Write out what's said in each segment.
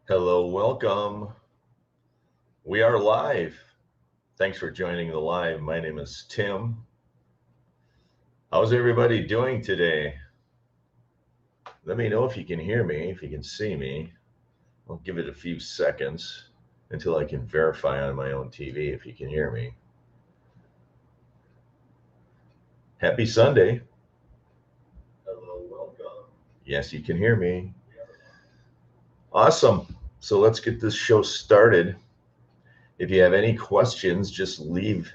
Hello, welcome. We are live. Thanks for joining the live. My name is Tim. How's everybody doing today? Let me know if you can hear me, if you can see me. I'll give it a few seconds until I can verify on my own TV if you can hear me. Happy Sunday. Hello, welcome. Yes, you can hear me. Awesome. So let's get this show started. If you have any questions, just leave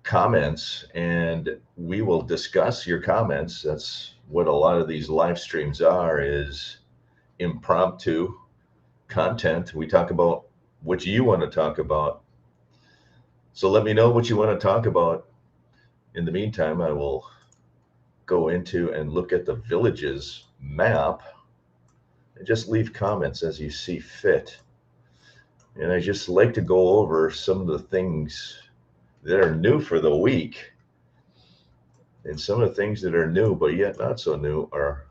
comments and we will discuss your comments. That's what a lot of these live streams are, is impromptu content. We talk about what you want to talk about. So let me know what you want to talk about. In the meantime, I will go into and look at the villages map and just leave comments as you see fit. And I just like to go over some of the things that are new for the week. And some of the things that are new, but yet not so new, are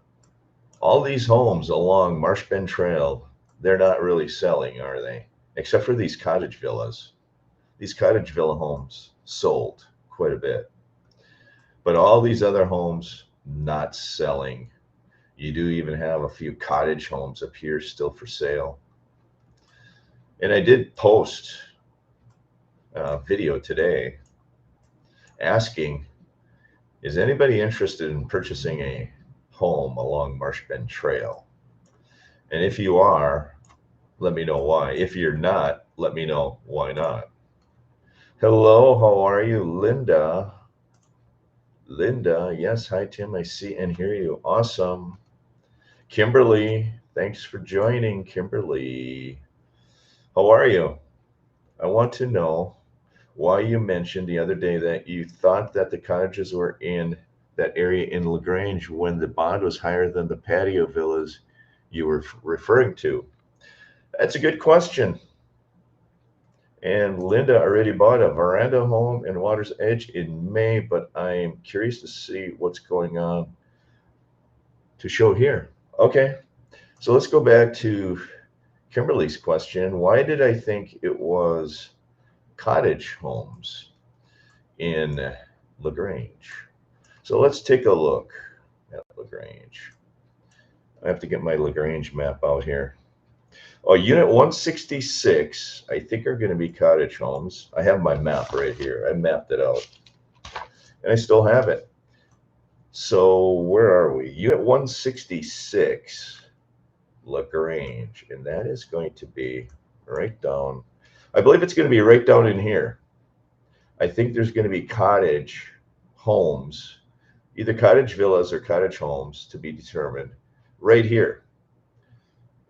all these homes along Marsh Bend Trail. They're not really selling, are they? Except for these cottage villas. These cottage villa homes sold quite a bit. But all these other homes not selling. You do even have a few cottage homes up here still for sale. And I did post a video today asking, is anybody interested in purchasing a home along Marsh Bend Trail? And if you are, let me know why. If you're not, let me know why not. Hello, how are you, Linda? Linda, yes, hi Tim, I see and hear you. Awesome. Kimberly, thanks for joining, Kimberly. How are you? I want to know why you mentioned the other day that you thought that the cottages were in that area in LaGrange when the bond was higher than the patio villas you were referring to. That's a good question. And Linda already bought a veranda home in Water's Edge in May, but I'm curious to see what's going on to show here. Okay, so let's go back to Kimberly's question. Why did I think it was cottage homes in LaGrange? So let's take a look at LaGrange. I have to get my LaGrange map out here. Oh, Unit 166, I think, are going to be cottage homes. I have my map right here. I mapped it out. And I still have it. So where are we? Unit 166, LaGrange. And that is going to be right down. I believe it's going to be right down in here. I think there's going to be cottage homes, either cottage villas or cottage homes to be determined right here.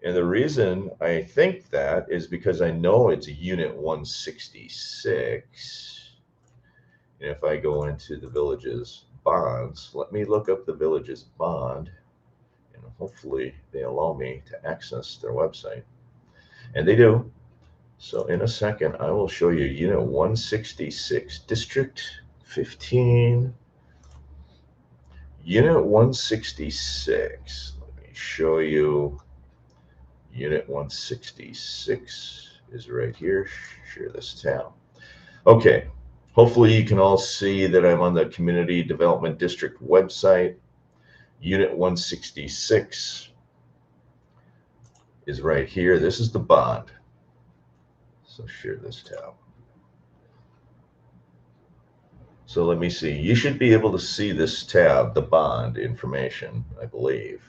And the reason I think that is because I know it's a Unit 166. And if I go into the village's bonds, let me look up the village's bond, and hopefully they allow me to access their website. And they do. So in a second, I will show you Unit 166, District 15, Unit 166. Let me show you. Unit 166 is right here. Share this tab. Okay, hopefully you can all see that I'm on the Community Development District website. Unit 166 is right here. This is the bond. So share this tab. So let me see. You should be able to see this tab, the bond information, I believe.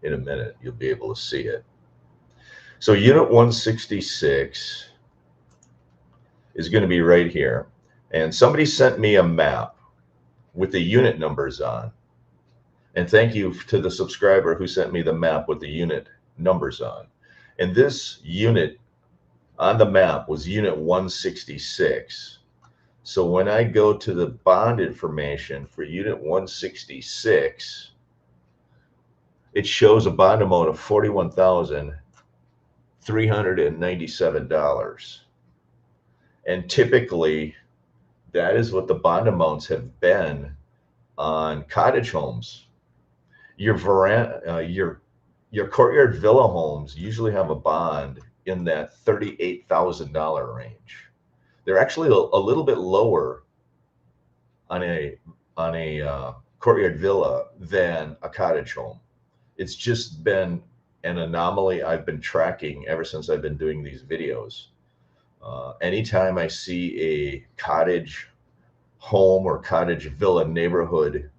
In a minute, you'll be able to see it. So Unit 166 is going to be right here. And somebody sent me a map with the unit numbers on. And thank you to the subscriber who sent me the map with the unit numbers on. And this unit on the map was Unit 166. So when I go to the bond information for Unit 166, it shows a bond amount of $41,397. And typically, that is what the bond amounts have been on cottage homes. Your your courtyard villa homes usually have a bond in that $38,000 range. They're actually a little bit lower on a courtyard villa than a cottage home. It's just been an anomaly I've been tracking ever since I've been doing these videos. Anytime I see a cottage home or cottage villa neighborhood,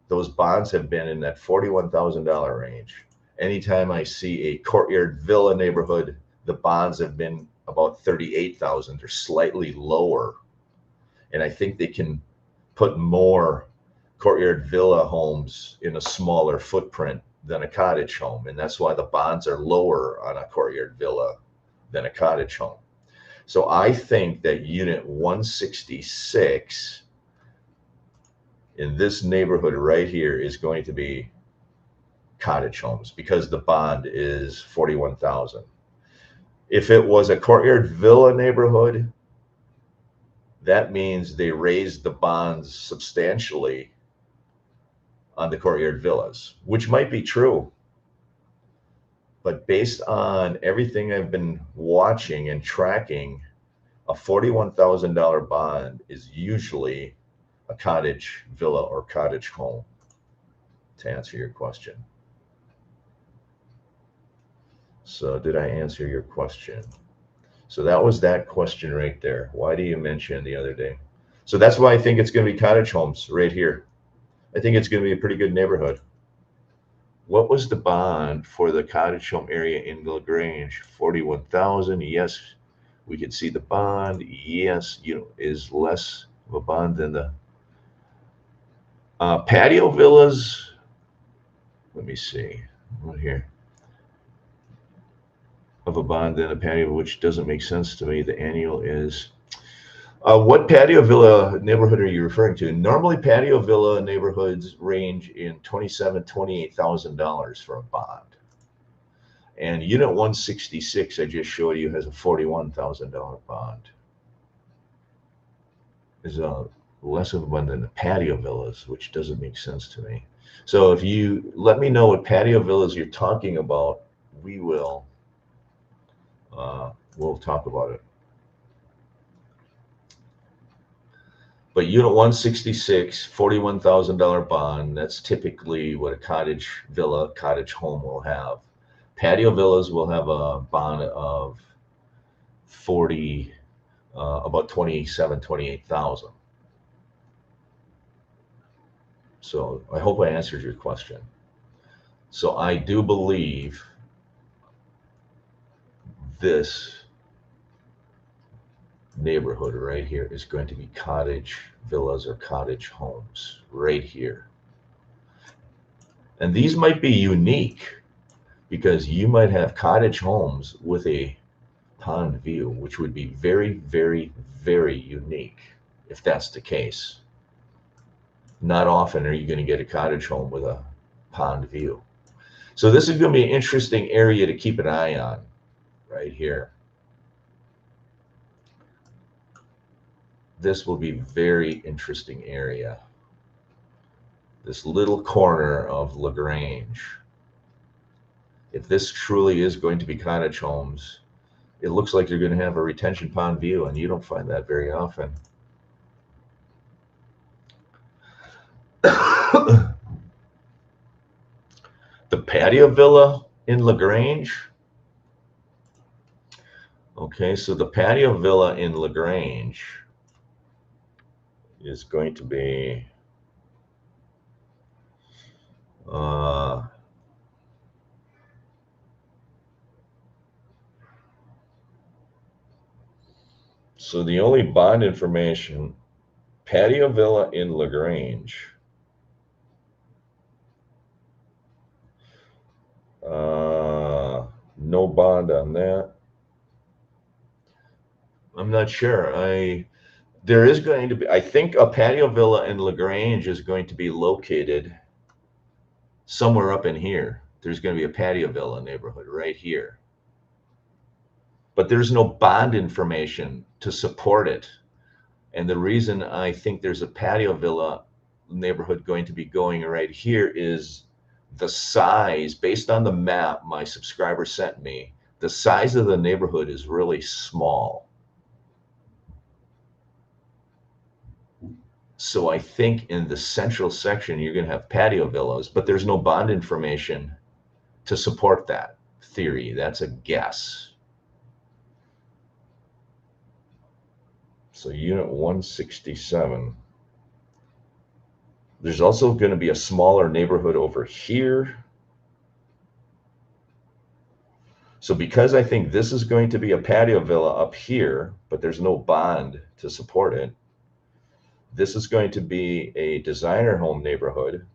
those bonds have been in that $41,000 range. Anytime I see a courtyard villa neighborhood, the bonds have been about 38,000 or slightly lower. And I think they can put more courtyard villa homes in a smaller footprint than a cottage home. And that's why the bonds are lower on a courtyard villa than a cottage home. So I think that unit 166 in this neighborhood right here is going to be cottage homes because the bond is 41,000. If it was a courtyard villa neighborhood, that means they raised the bonds substantially on the courtyard villas, which might be true. But based on everything I've been watching and tracking, a $41,000 bond is usually a cottage villa or cottage home, to answer your question. So did I answer your question? So that was that question right there. Why do you mention the other day? So that's why I think it's going to be cottage homes right here. I think it's going to be a pretty good neighborhood. What was the bond for the cottage home area in LaGrange? 41,000. Yes, we can see the bond. Yes, is less of a bond than the patio villas. Let me see. Right here. Of a bond than a patio, which doesn't make sense to me. The annual is. What patio villa neighborhood are you referring to? Normally, patio villa neighborhoods range in $27,000, $28,000 for a bond. And unit 166 I just showed you has a $41,000 bond. Is less of a bond than the patio villas, which doesn't make sense to me. So if you let me know what patio villas you're talking about, we'll talk about it. But unit 166, $41,000 bond, that's typically what a cottage villa, cottage home will have. Patio villas will have a bond of about 27, 28,000. So I hope I answered your question. So I do believe this neighborhood right here is going to be cottage villas or cottage homes right here. And these might be unique because you might have cottage homes with a pond view, which would be very, very, very unique if that's the case. Not often are you going to get a cottage home with a pond view. So this is going to be an interesting area to keep an eye on right here. This will be a very interesting area. This little corner of LaGrange. If this truly is going to be cottage homes, it looks like you're going to have a retention pond view, and you don't find that very often. The patio villa in LaGrange. Okay, so the patio villa in LaGrange is going to be so the only bond information, patio villa in LaGrange. No bond on that. I'm not sure. There is going to be, I think a patio villa in LaGrange is going to be located somewhere up in here. There's going to be a patio villa neighborhood right here. But there's no bond information to support it. And the reason I think there's a patio villa neighborhood going to be going right here is the size, based on the map my subscriber sent me, the size of the neighborhood is really small. So I think in the central section, you're going to have patio villas, but there's no bond information to support that theory. That's a guess. So unit 167. There's also going to be a smaller neighborhood over here. So because I think this is going to be a patio villa up here, but there's no bond to support it, this is going to be a designer home neighborhood,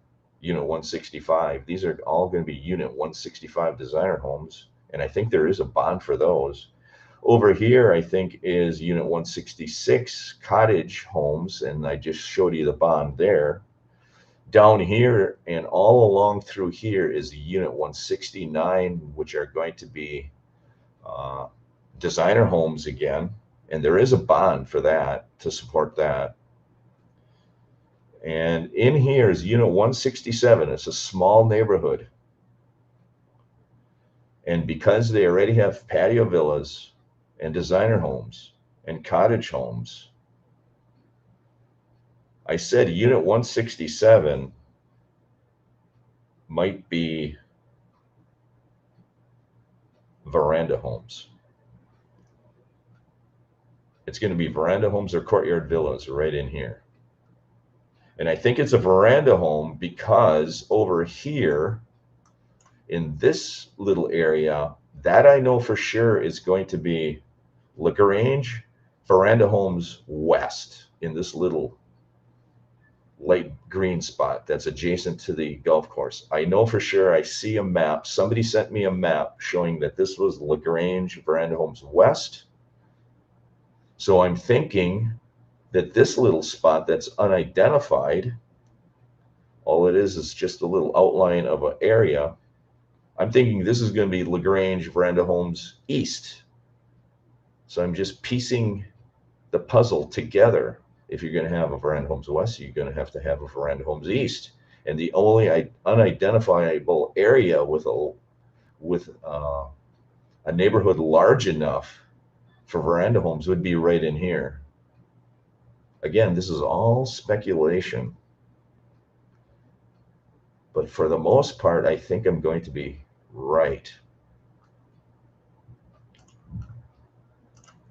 unit 165. These are all going to be unit 165 designer homes, and I think there is a bond for those. Over here, I think, is unit 166 cottage homes, and I just showed you the bond there. Down here and all along through here is unit 169, which are going to be designer homes again, and there is a bond for that to support that. And in here is unit 167. It's a small neighborhood, and because they already have patio villas and designer homes and cottage homes, I said unit 167 might be veranda homes. It's going to be veranda homes or courtyard villas right in here. And I think it's a veranda home because over here in this little area, that I know for sure is going to be LaGrange veranda homes west in this little light green spot that's adjacent to the golf course. I know for sure. I see a map. Somebody sent me a map showing that this was LaGrange veranda homes west. So I'm thinking that this little spot that's unidentified, all it is just a little outline of an area. I'm thinking this is going to be LaGrange veranda homes east. So I'm just piecing the puzzle together. If you're going to have a veranda homes west, you're going to have a veranda homes east. And the only unidentifiable area with a neighborhood large enough for veranda homes would be right in here. Again, this is all speculation. But for the most part, I think I'm going to be right.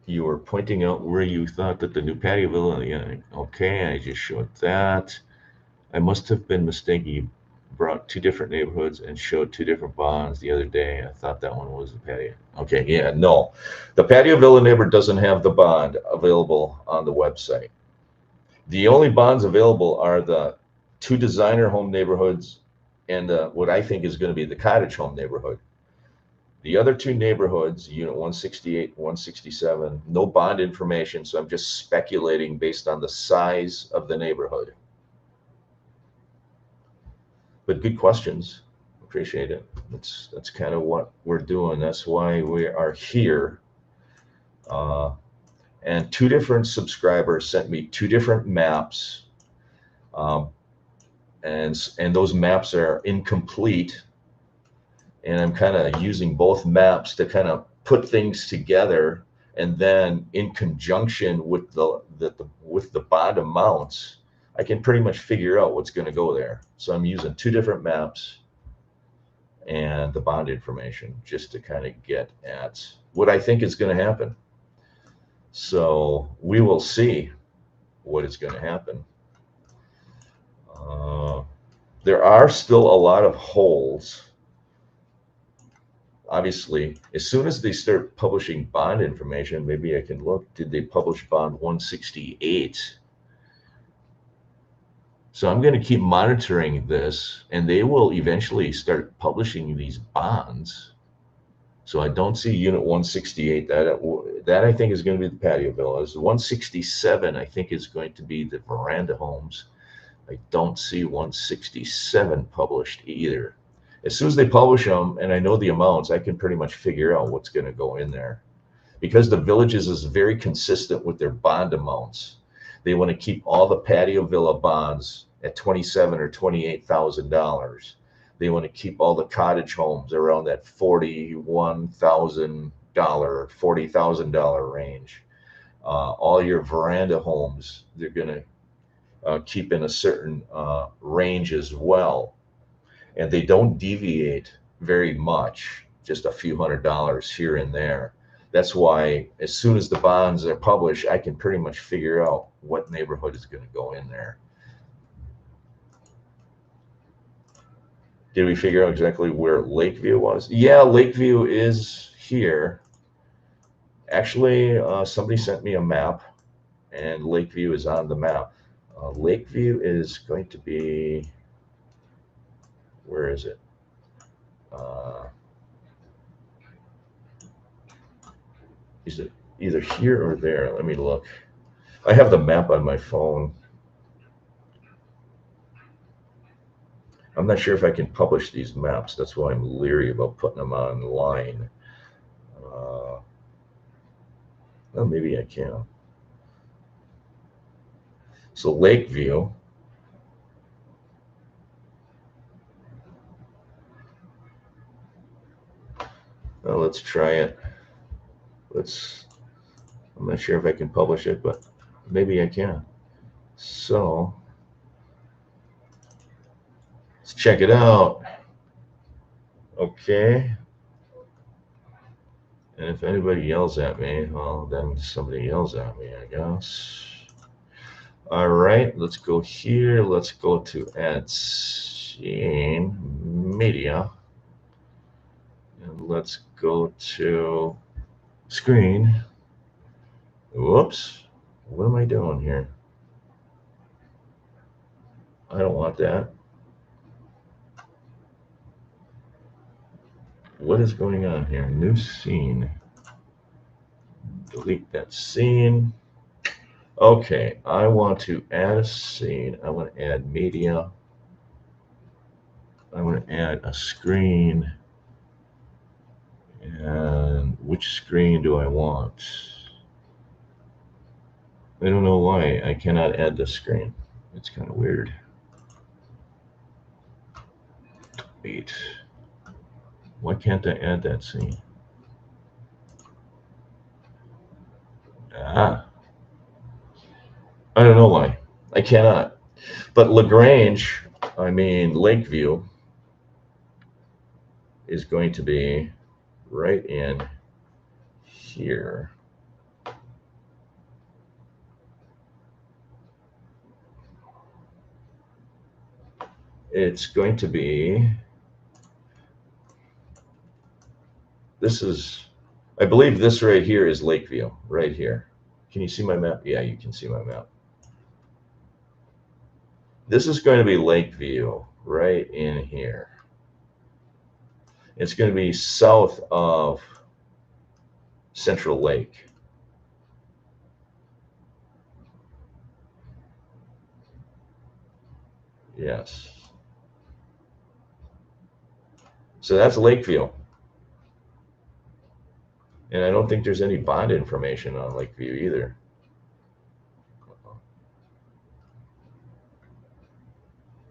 You were pointing out where you thought that the new patio villa, yeah, okay, I just showed that. I must have been mistaken. You brought two different neighborhoods and showed two different bonds the other day. I thought that one was the patio. Okay, yeah, no. The patio villa neighborhood doesn't have the bond available on the website. The only bonds available are the two designer home neighborhoods and what I think is going to be the cottage home neighborhood. The other two neighborhoods, unit 168 and 167, no bond information, so I'm just speculating based on the size of the neighborhood. But good questions. Appreciate it. That's kind of what we're doing. That's why we are here. And two different subscribers sent me two different maps. And those maps are incomplete. And I'm kind of using both maps to kind of put things together, and then in conjunction with the bond amounts, I can pretty much figure out what's going to go there. So I'm using two different maps and the bond information just to kind of get at what I think is going to happen. So we will see what is going to happen. There are still a lot of holes. Obviously, as soon as they start publishing bond information, maybe I can look, did they publish bond 168? So I'm going to keep monitoring this, and they will eventually start publishing these bonds. So I don't see unit 168. That I think is going to be the patio villas. 167 I think is going to be the veranda homes. I don't see 167 published either. As soon as they publish them and I know the amounts, I can pretty much figure out what's going to go in there. Because the Villages is very consistent with their bond amounts. They want to keep all the patio villa bonds at $27,000 or $28,000. They want to keep all the cottage homes around that $41,000, $40,000 range. All your veranda homes, they're going to keep in a certain range as well. And they don't deviate very much, just a few $100s here and there. That's why as soon as the bonds are published, I can pretty much figure out what neighborhood is going to go in there. Did we figure out exactly where Lakeview was? Yeah, Lakeview is here. Actually, somebody sent me a map, and Lakeview is on the map. Lakeview is going to be, where is it? Is it either here or there? Let me look. I have the map on my phone. I'm not sure if I can publish these maps. That's why I'm leery about putting them online. Well, maybe I can. So Lakeview. Well, let's try it. I'm not sure if I can publish it, but maybe I can. So let's check it out. Okay. And if anybody yells at me, well, then somebody yells at me, I guess. All right, let's go here. Let's go to add scene media. And let's go to screen. Whoops. What am I doing here? I don't want that. What is going on here? New scene. Delete that scene. Okay, I want to add a scene. I want to add media. I want to add a screen. And which screen do I want? I don't know why I cannot add this screen. It's kind of weird. Wait. Why can't I add that scene? I don't know why. I cannot. But LaGrange, I mean Lakeview, is going to be right in here. It's going to be, this is, I believe this right here is Lakeview, right here. Can you see my map? Yeah, you can see my map. This is going to be Lakeview right in here. It's going to be south of Central Lake. Yes. So that's Lakeview. And I don't think there's any bond information on Lakeview either.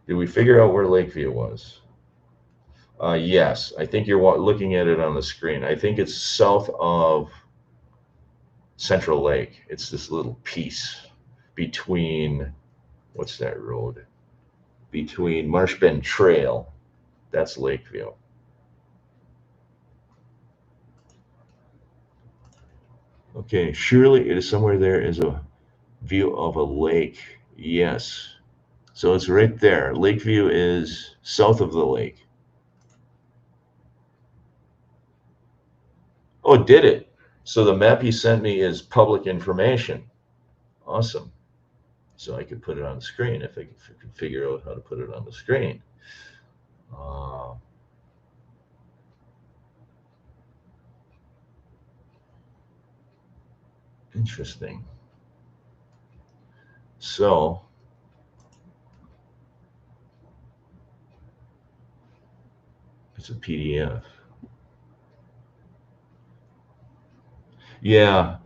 Did we figure out where Lakeview was? Yes, I think you're looking at it on the screen. I think it's south of Central Lake. It's this little piece between, what's that road? Between Marsh Bend Trail. That's Lakeview. Okay, surely it is somewhere there is a view of a lake. Yes. So it's right there. Lakeview is south of the lake. Oh, it did it. So the map you sent me is public information. Awesome. So I could put it on the screen if I could figure out how to put it on the screen. Interesting. So it's a PDF. Yeah,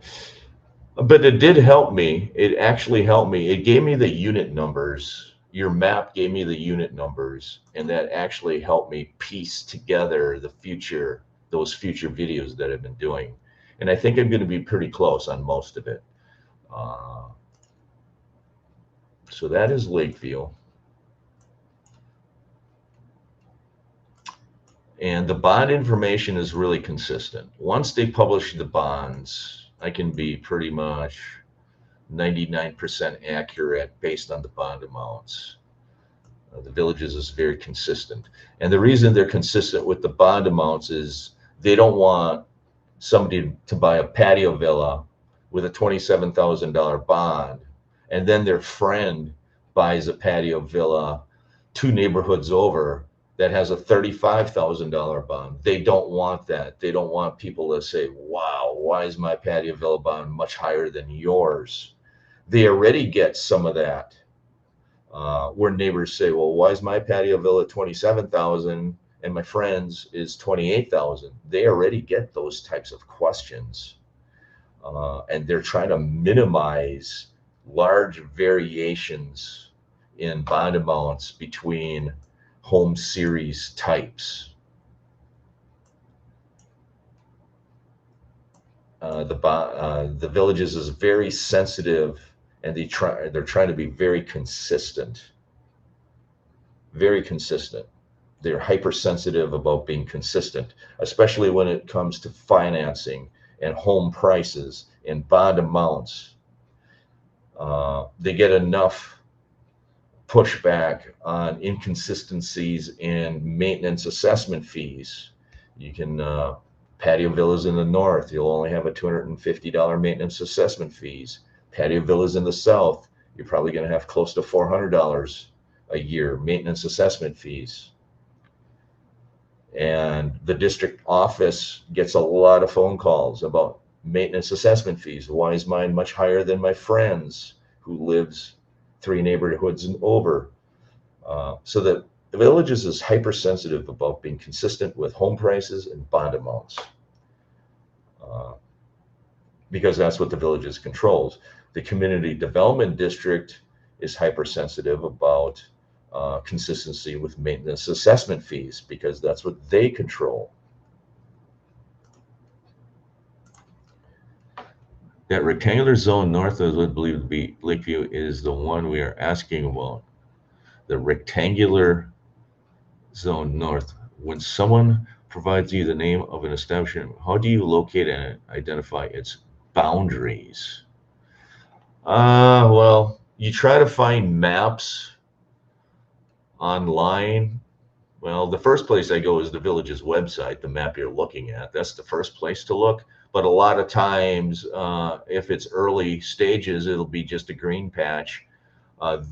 but it did help me. It actually helped me. It gave me the unit numbers, your map gave me the unit numbers, and that actually helped me piece together those future videos that I've been doing. And I think I'm going to be pretty close on most of it. So that is Lakeview. And the bond information is really consistent. Once they publish the bonds, I can be pretty much 99% accurate based on the bond amounts. The Villages is very consistent. And the reason they're consistent with the bond amounts is they don't want somebody to buy a patio villa with a $27,000 bond, and then their friend buys a patio villa 2 neighborhoods over that has a $35,000 bond. They don't want that. They don't want people to say, wow, why is my patio villa bond much higher than yours? They already get some of that. Where neighbors say, well, why is my patio villa 27,000 and my friend's is 28,000? They already get those types of questions. And they're trying to minimize large variations in bond amounts between home series types. The Villages is very sensitive, and they're trying to be very consistent. Very consistent. They're hypersensitive about being consistent, especially when it comes to financing and home prices and bond amounts. They get enough pushback on inconsistencies in maintenance assessment fees. You can patio villas in the north, you'll only have a $250 maintenance assessment fees. Patio villas in the south, you're probably going to have close to $400 a year maintenance assessment fees. And the district office gets a lot of phone calls about maintenance assessment fees. Why is mine much higher than my friend's who lives 3 neighborhoods and over? So the Villages is hypersensitive about being consistent with home prices and bond amounts, because that's what the Villages controls. The community development district is hypersensitive about consistency with maintenance assessment fees, because that's what they control. That rectangular zone north of what believed to be Lakeview is the one we are asking about. The rectangular zone north. When someone provides you the name of an establishment, how do you locate and identify its boundaries? Well, you try to find maps online. Well, the first place I go is the Village's website, the map you're looking at. That's the first place to look. But a lot of times, if it's early stages, it'll be just a green patch.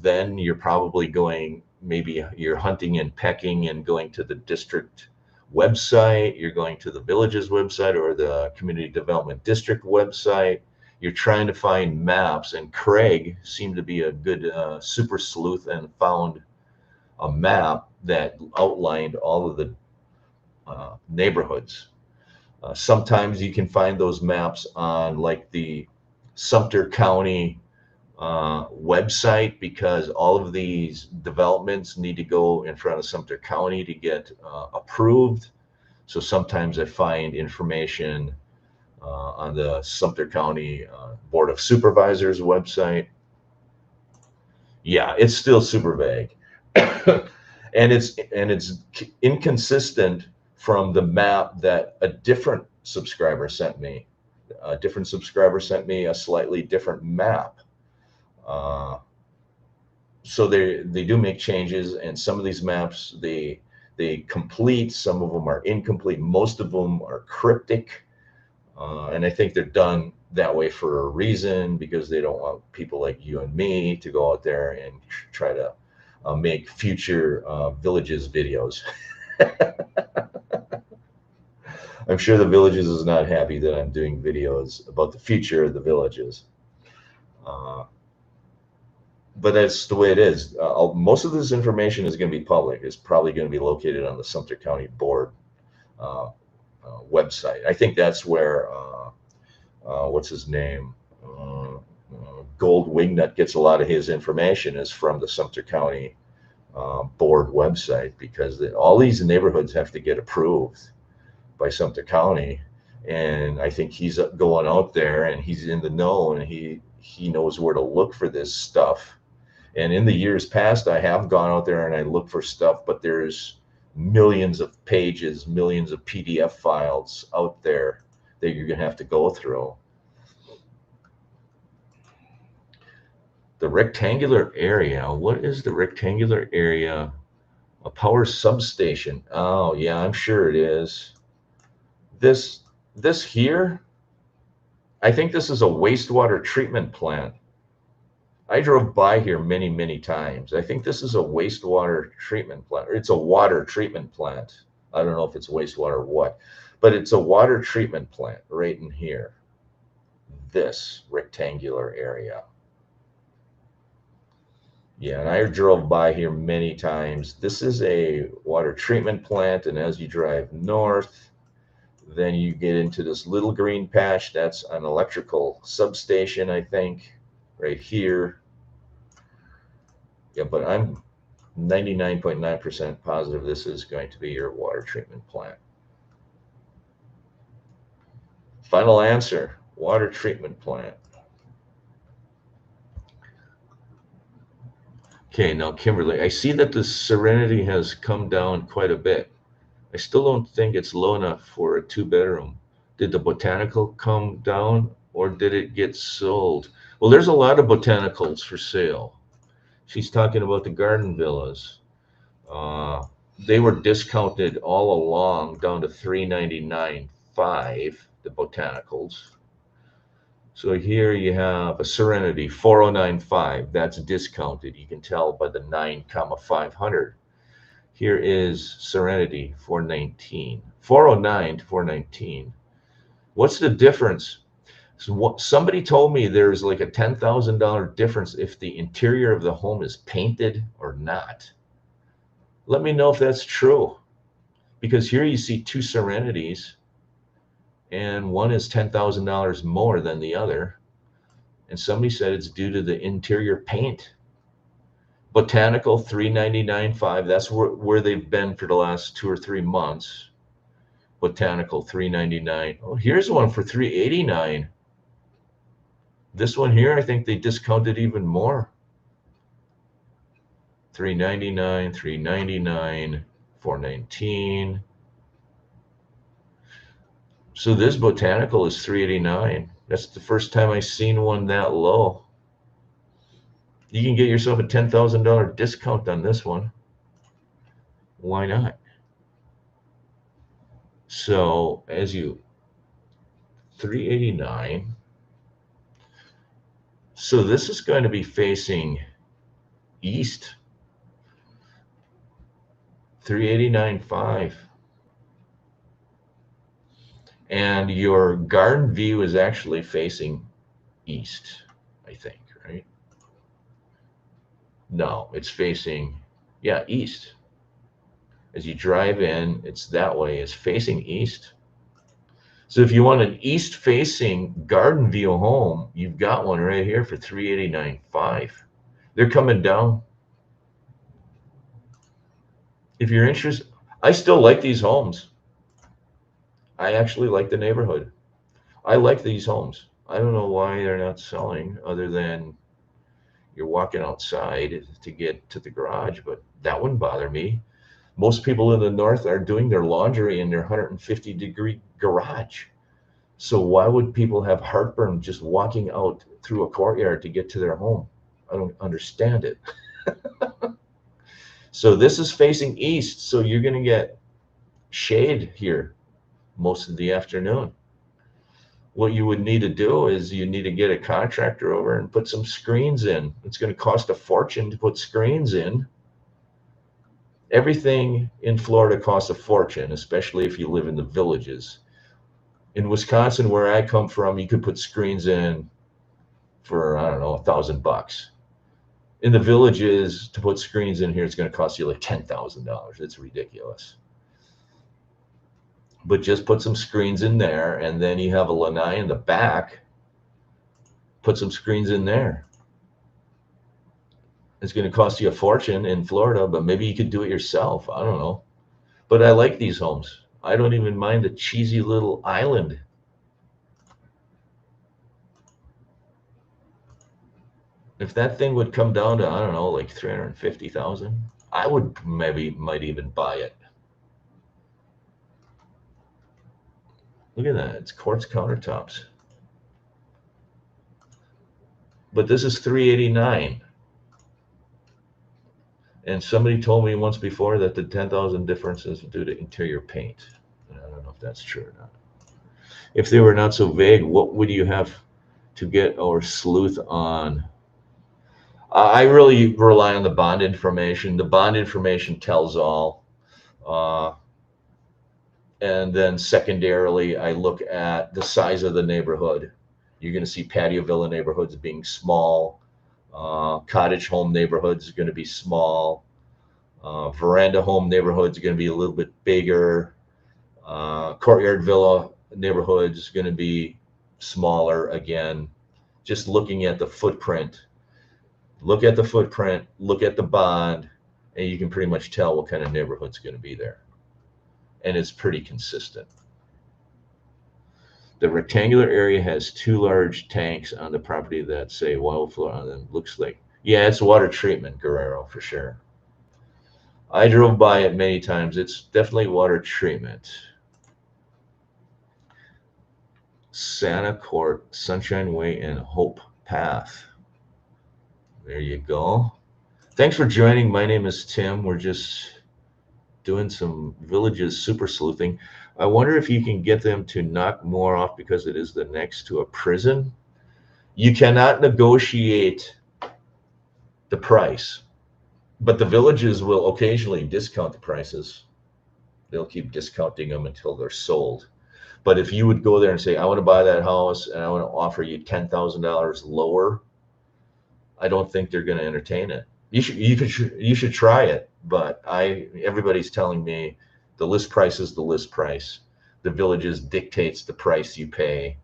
Then you're probably going, maybe you're hunting and pecking and going to the district website, you're going to the Village's website or the Community Development District website. You're trying to find maps, and Craig seemed to be a good super sleuth and found a map that outlined all of the neighborhoods. Sometimes you can find those maps on like the Sumter County website, because all of these developments need to go in front of Sumter County to get approved. So sometimes I find information on the Sumter County Board of Supervisors website. Yeah, it's still super vague. and it's inconsistent from the map that a different subscriber sent me. A different subscriber sent me a slightly different map. So they do make changes, and some of these maps they complete, some of them are incomplete, most of them are cryptic, and I think they're done that way for a reason, because they don't want people like you and me to go out there and try to make future Villages videos. I'm sure the Villages is not happy that I'm doing videos about the future of the Villages. But that's the way it is. Most of this information is going to be public. It's probably going to be located on the Sumter County Board website. I think that's where, what's his name? Gold Wingnut gets a lot of his information is from the Sumter County board website, because all these neighborhoods have to get approved by Sumter County. And I think he's going out there and he's in the know, and he knows where to look for this stuff. And in the years past, I have gone out there and I look for stuff, but there's millions of pages, millions of PDF files out there that you're going to have to go through. The rectangular area. What is the rectangular area? A power substation. Oh, yeah, I'm sure it is. This here, I think this is a wastewater treatment plant. I drove by here many, many times. I think this is a wastewater treatment plant. Or it's a water treatment plant. I don't know if it's wastewater or what, but it's a water treatment plant right in here. This rectangular area. Yeah, and I drove by here many times. This is a water treatment plant, and as you drive north, then you get into this little green patch. That's an electrical substation, I think, right here. Yeah, but I'm 99.9% positive this is going to be your water treatment plant. Final answer, water treatment plant. Okay, now Kimberly, I see that the Serenity has come down quite a bit. I still don't think it's low enough for a 2-bedroom. Did the botanical come down or did it get sold? Well, there's a lot of botanicals for sale. She's talking about the garden villas. They were discounted all along down to $399.5, the botanicals. So here you have a Serenity 409.5. That's discounted. You can tell by the 9,500. Here is Serenity 419. 409 to 419. What's the difference? So somebody told me there's like a $10,000 difference if the interior of the home is painted or not. Let me know if that's true, because here you see two Serenities and one is $10,000 more than the other. And somebody said it's due to the interior paint. Botanical 399.5. That's where they've been for the last 2 or 3 months. Botanical 399. Oh, here's one for 389. This one here, I think they discounted even more. 399, 399, 419. So this botanical is 389. That's the first time I've seen one that low. You can get yourself a $10,000 discount on this one. Why not? So as you 389. So this is going to be facing east. 389.5. And your garden view is actually facing east, I think, right? No, it's facing, yeah, east. As you drive in, it's that way. It's facing east. So if you want an east-facing garden view home, you've got one right here for 389.5. They're coming down. If you're interested, I still like these homes. I actually like the neighborhood. I like these homes. I don't know why they're not selling, other than you're walking outside to get to the garage, but that wouldn't bother me. Most people in the north are doing their laundry in their 150-degree garage. So why would people have heartburn just walking out through a courtyard to get to their home? I don't understand it. So this is facing east, so you're going to get shade here most of the afternoon. What you would need to do is you need to get a contractor over and put some screens in. It's going to cost a fortune to put screens in. Everything in Florida costs a fortune, especially if you live in the villages. In Wisconsin, where I come from, you could put screens in for, I don't know, $1,000. In the villages, to put screens in here, it's going to cost you like $10,000. It's ridiculous. But just put some screens in there, and then you have a lanai in the back. Put some screens in there. It's going to cost you a fortune in Florida, but maybe you could do it yourself. I don't know. But I like these homes. I don't even mind the cheesy little island. If that thing would come down to, I don't know, like 350,000, I would might even buy it. Look at that. It's quartz countertops. But this is 389. And somebody told me once before that the 10,000 difference is due to interior paint. And I don't know if that's true or not. If they were not so vague, what would you have to get or sleuth on? I really rely on the bond information. The bond information tells all. Uh, and then secondarily, I look at the size of the neighborhood. You're going to see patio villa neighborhoods being small. Cottage home neighborhoods are going to be small. Veranda home neighborhoods are going to be a little bit bigger. Courtyard villa neighborhoods going to be smaller again. Just looking at the footprint. Look at the footprint, look at the bond, and you can pretty much tell what kind of neighborhood's going to be there. And it's pretty consistent. The rectangular area has two large tanks on the property that say wildflower on them. Looks like, yeah, it's water treatment, Guerrero, for sure. I drove by it many times. It's definitely water treatment. Santa Court, Sunshine Way, and Hope Path. There you go. Thanks for joining. My name is Tim. We're just doing some villages super sleuthing. I wonder if you can get them to knock more off because it is the next to a prison. You cannot negotiate the price, but the villages will occasionally discount the prices. They'll keep discounting them until they're sold. But if you would go there and say, I want to buy that house and I want to offer you $10,000 lower, I don't think they're going to entertain it. You should try it, but everybody's telling me the list price is the list price. The villages dictates the price you pay.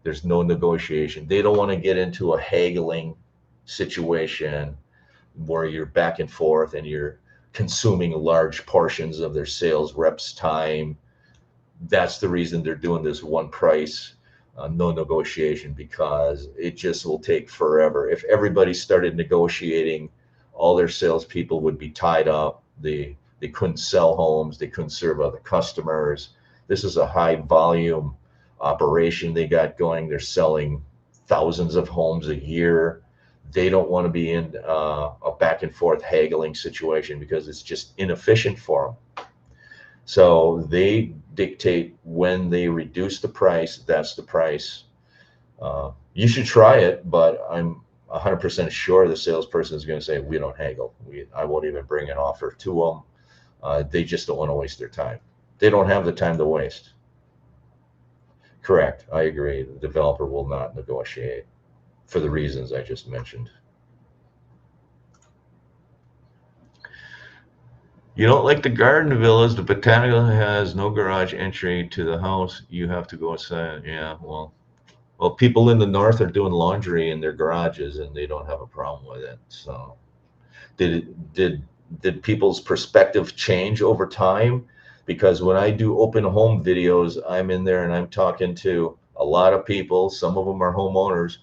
There's no negotiation. They don't want to get into a haggling situation where you're back and forth and you're consuming large portions of their sales reps' time. That's the reason they're doing this one price, no negotiation, because it just will take forever. If everybody started negotiating, all their salespeople would be tied up. They couldn't sell homes. They couldn't serve other customers. This is a high volume operation they got going. They're selling thousands of homes a year. They don't want to be in a back and forth haggling situation because it's just inefficient for them. So they dictate when they reduce the price, that's the price. You should try it, but I'm 100% sure the salesperson is going to say, we don't haggle. I won't even bring an offer to them. They just don't want to waste their time. They don't have the time to waste. Correct. I agree. The developer will not negotiate for the reasons I just mentioned. You don't like the garden villas. The botanical has no garage entry to the house. You have to go inside. Yeah, well, people in the north are doing laundry in their garages, and they don't have a problem with it. So, did people's perspective change over time? Because when I do open home videos, I'm in there and I'm talking to a lot of people. Some of them are homeowners.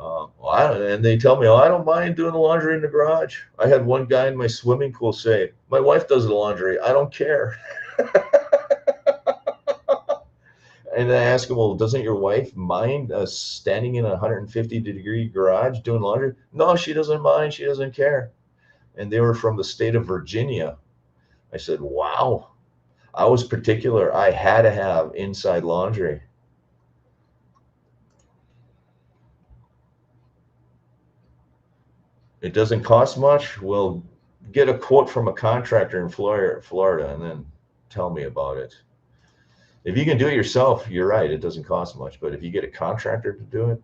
And they tell me, I don't mind doing the laundry in the garage. I had one guy in my swimming pool say, my wife does the laundry. I don't care. And I ask him, well, doesn't your wife mind standing in a 150-degree garage doing laundry? No, she doesn't mind. She doesn't care. And they were from the state of Virginia. I said, wow. I was particular. I had to have inside laundry. It doesn't cost much. Well, get a quote from a contractor in Florida, and then tell me about it. If you can do it yourself, you're right. It doesn't cost much. But if you get a contractor to do it,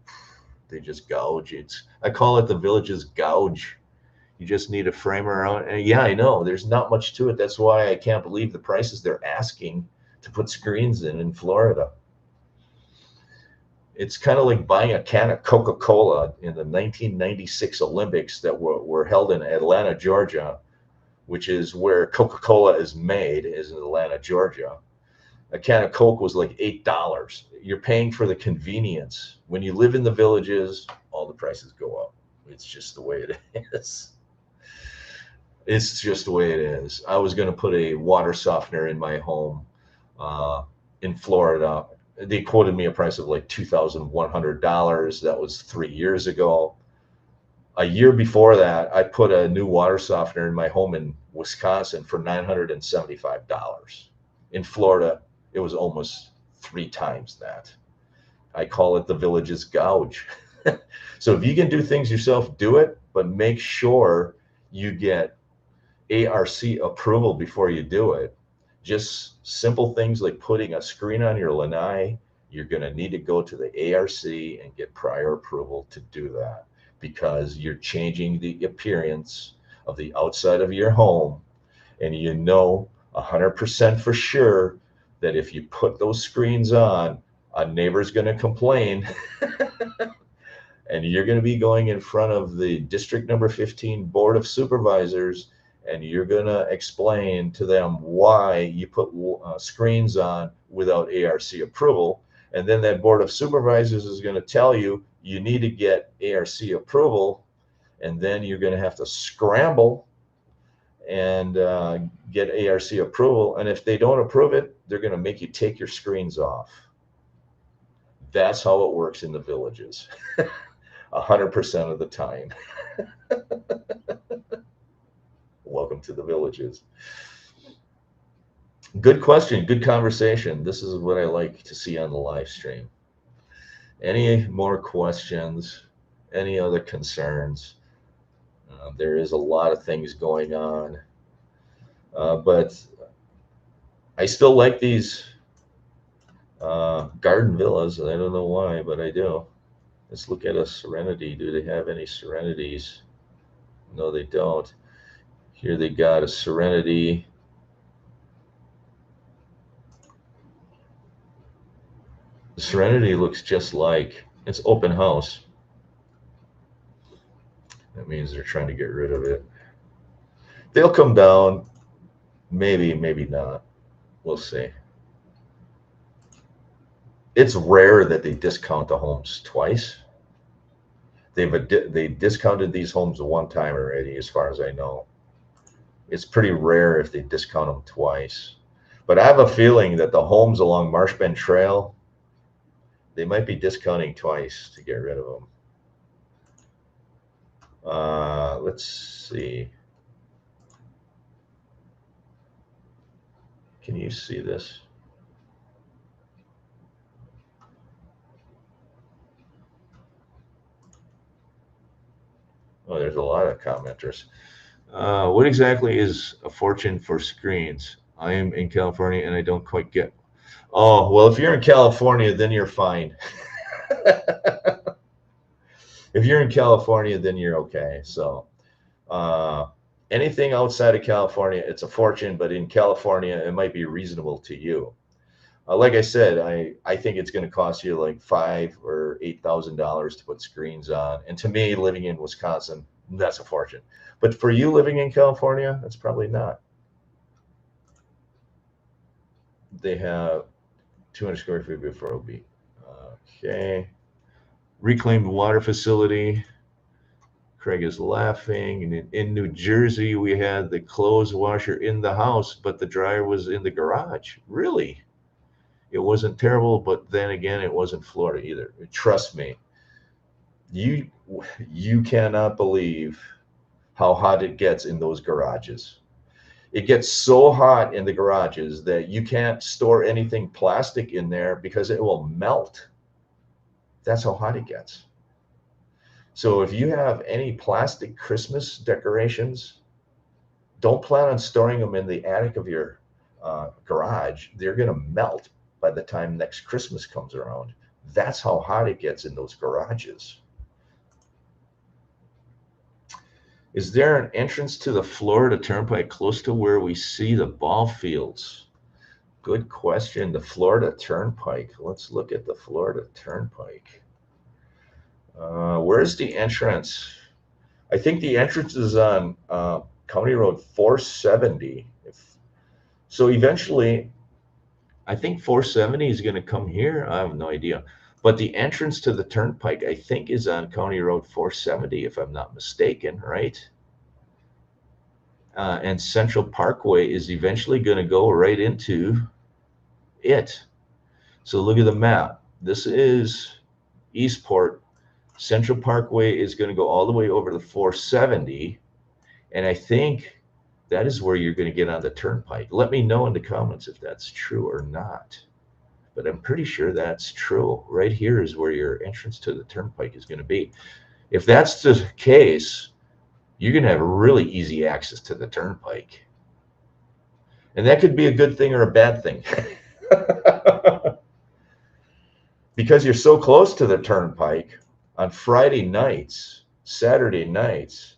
they just gouge. I call it the village's gouge. You just need a framer on. And yeah, I know there's not much to it. That's why I can't believe the prices they're asking to put screens in Florida. It's kind of like buying a can of Coca-Cola in the 1996 Olympics that were held in Atlanta, Georgia, which is where Coca-Cola is made, is in Atlanta, Georgia. A can of Coke was like $8. You're paying for the convenience. When you live in the villages, all the prices go up. It's just the way it is. It's just the way it is. I was going to put a water softener in my home uh, in Florida. They quoted me a price of like $2,100. That was 3 years ago. A year before that, I put a new water softener in my home in Wisconsin for $975. In Florida, it was almost 3 times that. I call it the village's gouge. So if you can do things yourself, do it, but make sure you get ARC approval before you do it. Just simple things like putting a screen on your lanai, you're going to need to go to the ARC and get prior approval to do that, because you're changing the appearance of the outside of your home. And you know 100% for sure that if you put those screens on, a neighbor's going to complain. And you're going to be going in front of the District Number 15 Board of Supervisors, and you're going to explain to them why you put screens on without ARC approval. And then that Board of Supervisors is going to tell you you need to get ARC approval, and then you're going to have to scramble and get ARC approval. And if they don't approve it, they're going to make you take your screens off. That's how it works in the villages. 100% of the time. Welcome to the villages. Good question, good conversation. This is what I like to see on the live stream. Any more questions? Any other concerns? There is a lot of things going on, but I still like these garden villas. I don't know why, but I do. Let's look at a Serenity. Do they have any Serenities? No, they don't. Here they got a Serenity. The Serenity looks just like, it's open house. That means they're trying to get rid of it. They'll come down. Maybe, maybe not. We'll see. It's rare that they discount the homes twice. They discounted these homes one time already, as far as I know. It's pretty rare if they discount them twice. But I have a feeling that the homes along Marsh Bend Trail, they might be discounting twice to get rid of them. Let's see. Can you see this? Oh, there's a lot of commenters. What exactly is a fortune for screens? I am in California and I don't quite get. Oh, well, if you're in California, then you're fine. If you're in California, then you're okay. So anything outside of California, it's a fortune, but in California, it might be reasonable to you. Like I said, I think it's going to cost you like $5,000 or $8,000 to put screens on. And to me, living in Wisconsin, that's a fortune. But for you living in California, that's probably not. They have 200 square feet before OB. Okay. Reclaimed water facility. Craig is laughing. In New Jersey, we had the clothes washer in the house, but the dryer was in the garage. Really? It wasn't terrible, but then again, it wasn't Florida either. Trust me. You cannot believe how hot it gets in those garages. It gets so hot in the garages that you can't store anything plastic in there because it will melt. That's how hot it gets. So if you have any plastic Christmas decorations, don't plan on storing them in the attic of your garage. They're going to melt by the time next Christmas comes around. That's how hot it gets in those garages. Is there an entrance to the Florida Turnpike close to where we see the ball fields? Good question. The Florida Turnpike. Let's look at the Florida Turnpike. Where's the entrance? I think the entrance is on County Road 470. So eventually, I think 470 is going to come here. I have no idea. But the entrance to the Turnpike, I think, is on County Road 470, if I'm not mistaken, right? And Central Parkway is eventually going to go right into it. So look at the map. This is Eastport. Central Parkway is going to go all the way over to 470. And I think that is where you're going to get on the Turnpike. Let me know in the comments if that's true or not. But I'm pretty sure that's true. Right here is where your entrance to the Turnpike is going to be. If that's the case, you're going to have really easy access to the Turnpike. And that could be a good thing or a bad thing. Because you're so close to the Turnpike, on Friday nights, Saturday nights,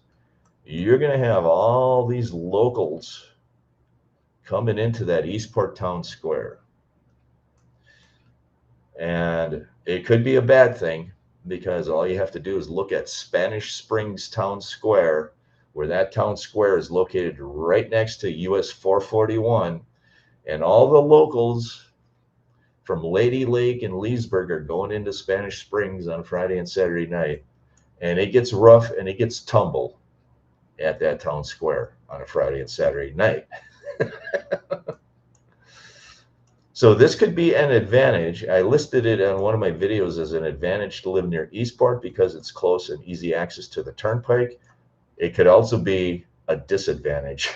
you're going to have all these locals coming into that Eastport Town Square. And it could be a bad thing, because all you have to do is look at Spanish Springs Town Square, where that town square is located right next to US 441. And all the locals from Lady Lake and Leesburg are going into Spanish Springs on Friday and Saturday night. And it gets rough and it gets tumble at that town square on a Friday and Saturday night. So this could be an advantage. I listed it on one of my videos as an advantage to live near Eastport because it's close and easy access to the Turnpike. It could also be a disadvantage.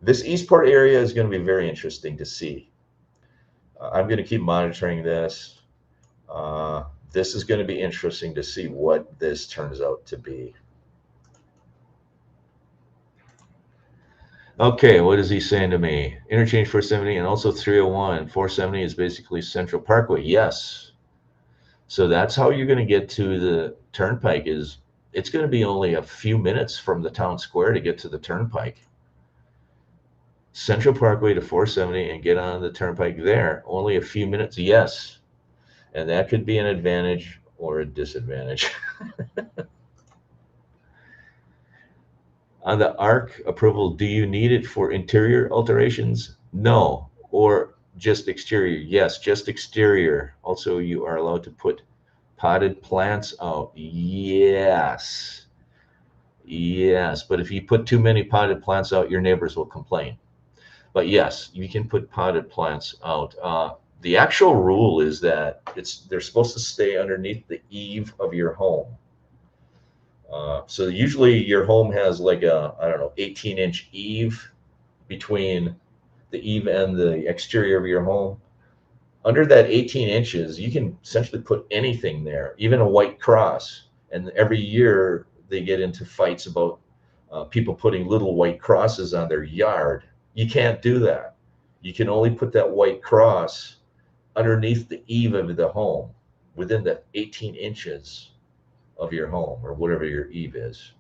This Eastport area is going to be very interesting to see. I'm going to keep monitoring this. This is going to be interesting to see what this turns out to be. Okay, what is he saying to me? Interchange 470 and also 301. 470 is basically Central Parkway. Yes. So that's how you're going to get to the Turnpike. It's going to be only a few minutes from the town square to get to the Turnpike. Central Parkway to 470 and get on the Turnpike there. Only a few minutes, yes. And that could be an advantage or a disadvantage. On the ARC approval, do you need it for interior alterations? No. Or just exterior? Yes, just exterior. Also, you are allowed to put potted plants out. Yes. Yes, but if you put too many potted plants out, your neighbors will complain. But yes, you can put potted plants out. The actual rule is that they're supposed to stay underneath the eave of your home. So usually your home has like a, I don't know, 18-inch eave between the eave and the exterior of your home. Under that 18 inches, you can essentially put anything there, even a white cross. And every year they get into fights about people putting little white crosses on their yard. You can't do that. You can only put that white cross underneath the eave of the home, within the 18 inches of your home, or whatever your eve is.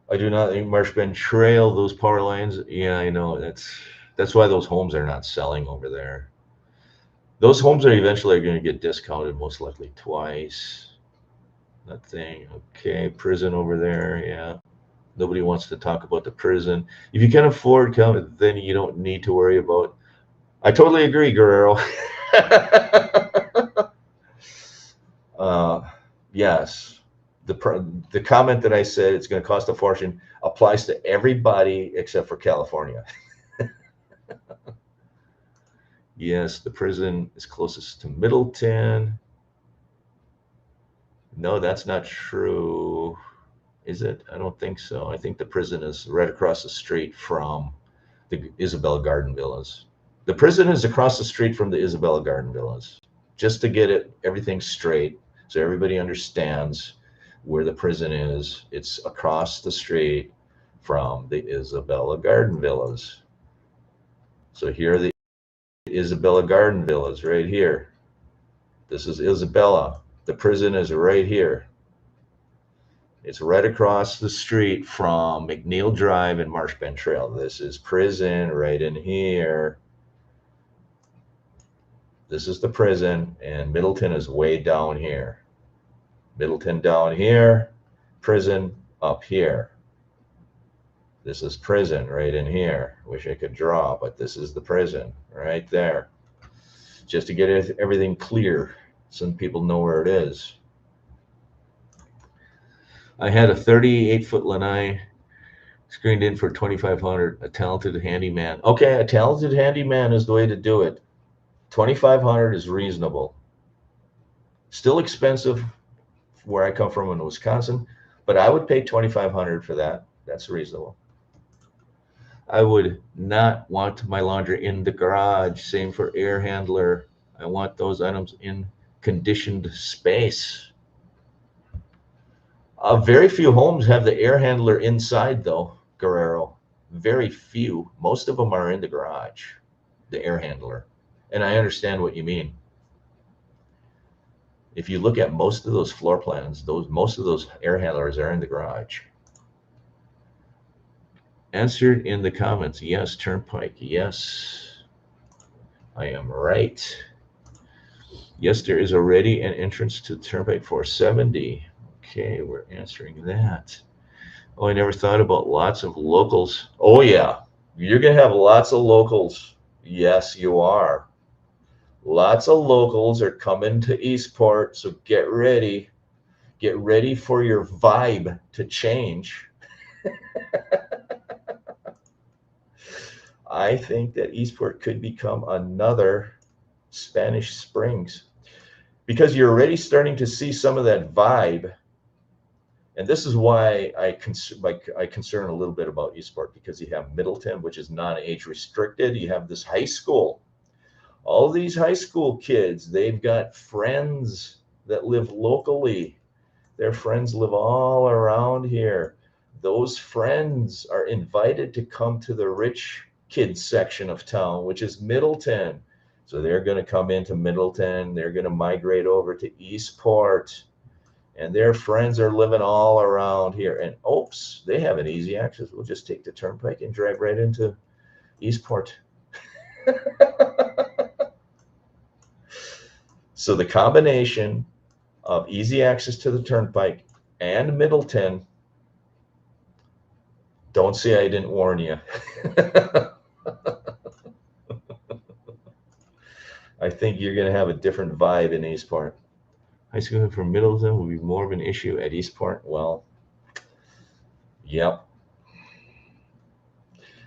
I do not think Marsh Bend Trail, those power lines. Yeah, I know. That's why those homes are not selling over there. Those homes are eventually going to get discounted, most likely twice. Nothing. Okay, prison over there. Yeah. Nobody wants to talk about the prison. If you can afford, then you don't need to worry about. I totally agree, Guerrero. Yes, the comment that I said it's going to cost a fortune applies to everybody except for California. Yes, the prison is closest to Middleton. No, that's not true. Is it? I don't think so. I think the prison is right across the street from the Isabella Garden Villas. The prison is across the street from the Isabella Garden Villas. Just to get everything straight, so everybody understands where the prison is. It's across the street from the Isabella Garden Villas. So here are the Isabella Garden Villas right here. This is Isabella. The prison is right here. It's right across the street from McNeil Drive and Marsh Bend Trail. This is prison right in here. This is the prison, and Middleton is way down here. Middleton down here, prison up here. This is prison right in here. Wish I could draw, but this is the prison right there. Just to get everything clear, so people know where it is. I had a 38-foot lanai screened in for 2,500. A talented handyman. Okay, a talented handyman is the way to do it. 2,500 is reasonable. Still expensive where I come from in Wisconsin, but I would pay 2,500 for that. That's reasonable. I would not want my laundry in the garage. Same for air handler. I want those items in conditioned space. Very few homes have the air handler inside, though, Guerrero. Very few. Most of them are in the garage, the air handler. And I understand what you mean. If you look at most of those floor plans, most of those air handlers are in the garage. Answered in the comments. Yes, Turnpike. Yes, I am right. Yes, there is already an entrance to Turnpike 470. Okay, we're answering that. Oh, I never thought about lots of locals. Oh, yeah. You're going to have lots of locals. Yes, you are. Lots of locals are coming to Eastport, so get ready. Get ready for your vibe to change. I think that Eastport could become another Spanish Springs because you're already starting to see some of that vibe. And this is why I concern a little bit about Eastport, because you have Middleton, which is non-age restricted. You have this high school. All these high school kids, they've got friends that live locally. Their friends live all around here. Those friends are invited to come to the rich kids section of town, which is Middleton. So they're going to come into Middleton. They're going to migrate over to Eastport. And their friends are living all around here. And oops, they have an easy access. We'll just take the Turnpike and drive right into Eastport. So the combination of easy access to the Turnpike and Middleton, don't say I didn't warn you. I think you're going to have a different vibe in Eastport. High school from Middleton will be more of an issue at Eastport. Well, yep.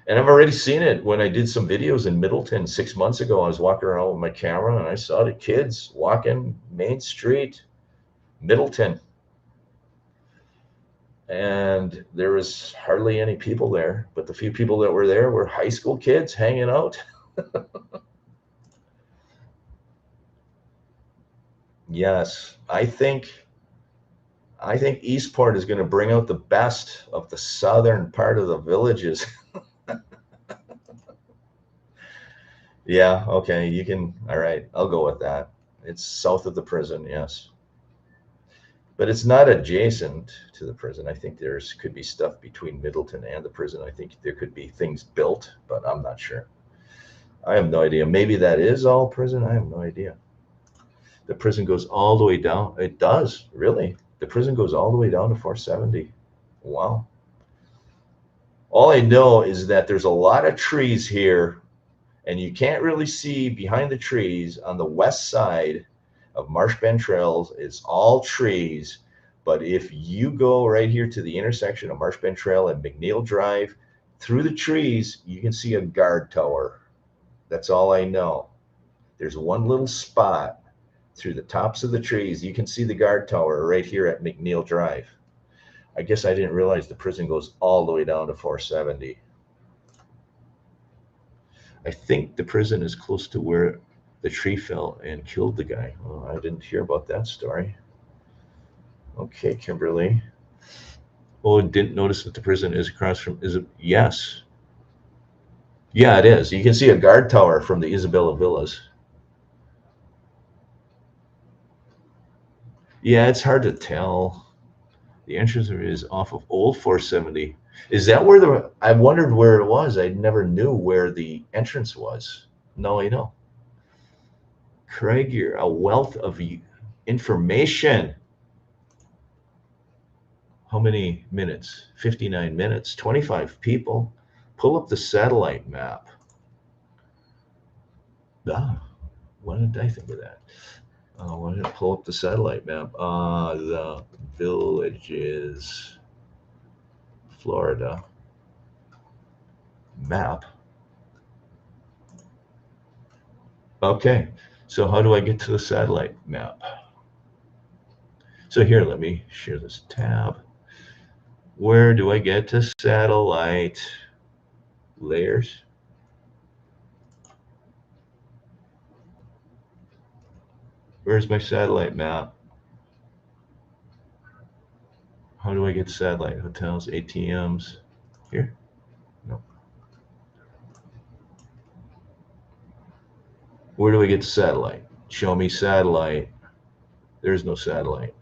And I've already seen it when I did some videos in Middleton 6 months ago. I was walking around with my camera and I saw the kids walking Main Street, Middleton. And there was hardly any people there, but the few people that were there were high school kids hanging out. Yes, I think Eastport is going to bring out the best of the southern part of the villages. Yeah, okay, you can. All right, I'll go with that. It's south of the prison, yes. But it's not adjacent to the prison. I think there's could be stuff between Middleton and the prison. I think there could be things built, but I'm not sure. I have no idea. Maybe that is all prison. I have no idea. The prison goes all the way down. It does, really. The prison goes all the way down to 470. Wow. All I know is that there's a lot of trees here, and you can't really see behind the trees on the west side of Marsh Bend Trails. It's all trees. But if you go right here to the intersection of Marsh Bend Trail and McNeil Drive, through the trees, you can see a guard tower. That's all I know. There's one little spot through the tops of the trees. You can see the guard tower right here at McNeil Drive. I guess I didn't realize the prison goes all the way down to 470. I think the prison is close to where the tree fell and killed the guy. Oh, I didn't hear about that story. Okay, Kimberly. Oh, didn't notice that the prison is across from, is it? Yes. Yeah, it is. You can see a guard tower from the Isabella Villas. Yeah, it's hard to tell. The entrance is off of Old 470. Is that where I wondered where it was. I never knew where the entrance was. No, I know. Craig, you're a wealth of information. How many minutes? 59 minutes, 25 people. Pull up the satellite map. Ah, why didn't I think of that? Why didn't I pull up the satellite map? The Villages, Florida map. Okay, so how do I get to the satellite map? So here, let me share this tab. Where do I get to satellite layers? Where's my satellite map? How do I get satellite hotels, ATMs? Here? No. Where do I get to satellite? Show me satellite. There's no satellite.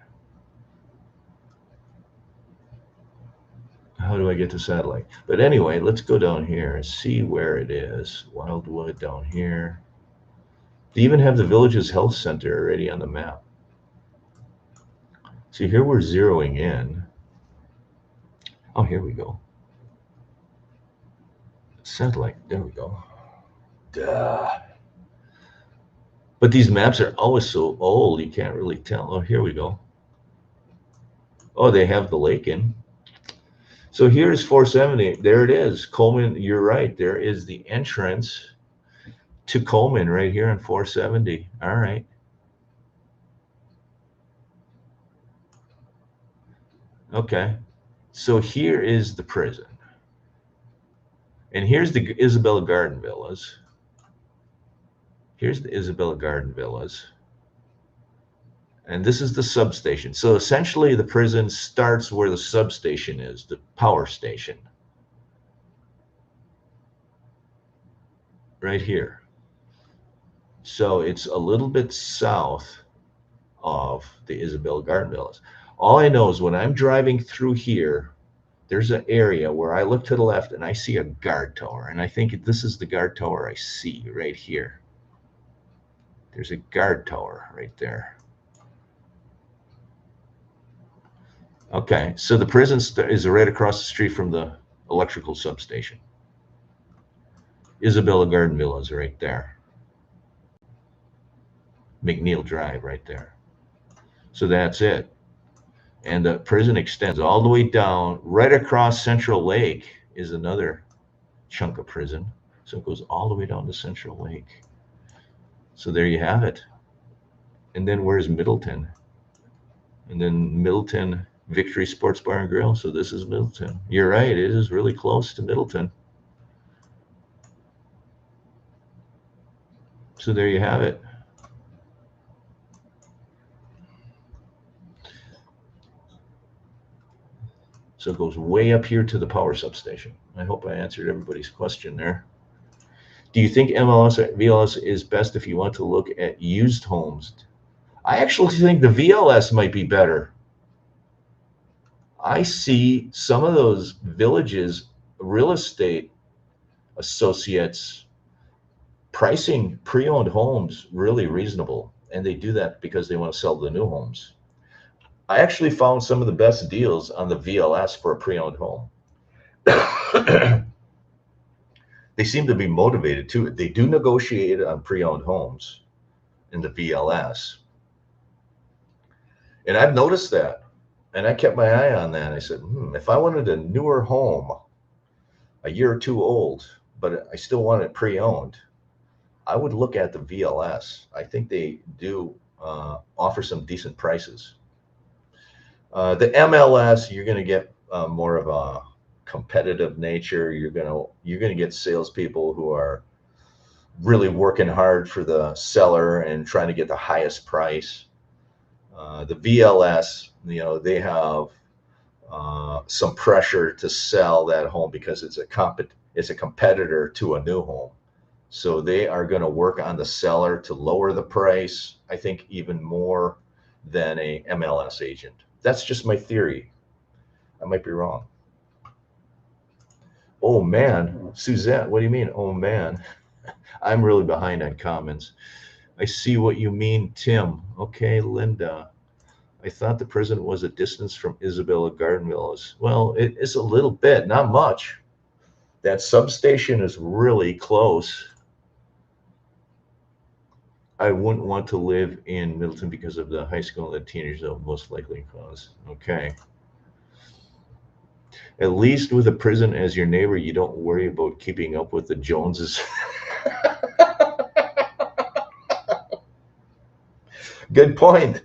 How do I get to satellite? But anyway, let's go down here and see where it is. Wildwood down here. They even have the Villages Health Center already on the map. See, here we're zeroing in. Oh, here we go. Satellite, there we go. Duh. But these maps are always so old, you can't really tell. Oh, here we go. Oh, they have the lake in. So here's 470. There it is. Coleman, you're right. There is the entrance to Coleman right here on 470. All right. Okay. So here is the prison. And here's the Isabella Garden Villas. Here's the Isabella Garden Villas. And this is the substation. So essentially the prison starts where the substation is, the power station. Right here. So it's a little bit south of the Isabella Garden Villas. All I know is when I'm driving through here, there's an area where I look to the left and I see a guard tower. And I think this is the guard tower I see right here. There's a guard tower right there. Okay, so the prison is right across the street from the electrical substation. Isabella Garden Villas right there. McNeil Drive right there. So that's it. And the prison extends all the way down. Right across Central Lake is another chunk of prison. So it goes all the way down to Central Lake. So there you have it. And then where's Middleton? And then Middleton Victory Sports Bar and Grill. So this is Middleton. You're right. It is really close to Middleton. So there you have it. So it goes way up here to the power substation. I hope I answered everybody's question there. Do you think MLS or VLS is best if you want to look at used homes? I actually think the VLS might be better. I see some of those Villages real estate associates pricing pre-owned homes really reasonable, and they do that because they want to sell the new homes. I actually found some of the best deals on the VLS for a pre-owned home. They seem to be motivated too. They do negotiate on pre-owned homes in the VLS. And I've noticed that. And I kept my eye on that. I said, if I wanted a newer home, a year or two old, but I still want it pre-owned, I would look at the VLS. I think they do offer some decent prices. The MLS, you're going to get more of a competitive nature. You're going to get salespeople who are really working hard for the seller and trying to get the highest price. The VLS, they have some pressure to sell that home because it's a competitor to a new home. So they are going to work on the seller to lower the price, I think even more than a MLS agent. That's just my theory. I might be wrong. Oh man, Suzette, what do you mean? Oh man, I'm really behind on comments. I see what you mean, Tim. Okay, Linda. I thought the prison was a distance from Isabella Garden Villas. Well, it is a little bit, not much. That substation is really close. I wouldn't want to live in Middleton because of the high school that teenagers will most likely cause. Okay. At least with a prison as your neighbor, you don't worry about keeping up with the Joneses. Good point.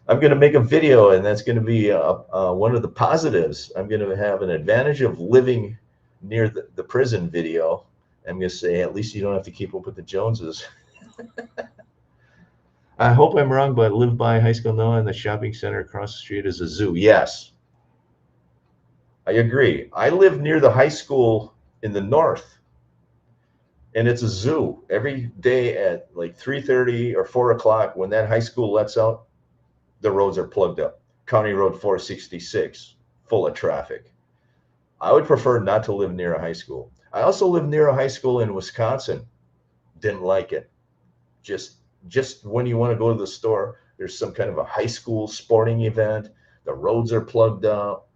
I'm going to make a video, and that's going to be one of the positives. I'm going to have an advantage of living near the prison video. I'm going to say, at least you don't have to keep up with the Joneses. I hope I'm wrong, but I live by high school now, and the shopping center across the street is a zoo. Yes, I agree. I live near the high school in the north, and it's a zoo. Every day at like 3:30 or 4 o'clock, when that high school lets out, the roads are plugged up. County Road 466, full of traffic. I would prefer not to live near a high school. I also lived near a high school in Wisconsin. Didn't like it. Just when you want to go to the store, there's some kind of a high school sporting event. The roads are plugged up.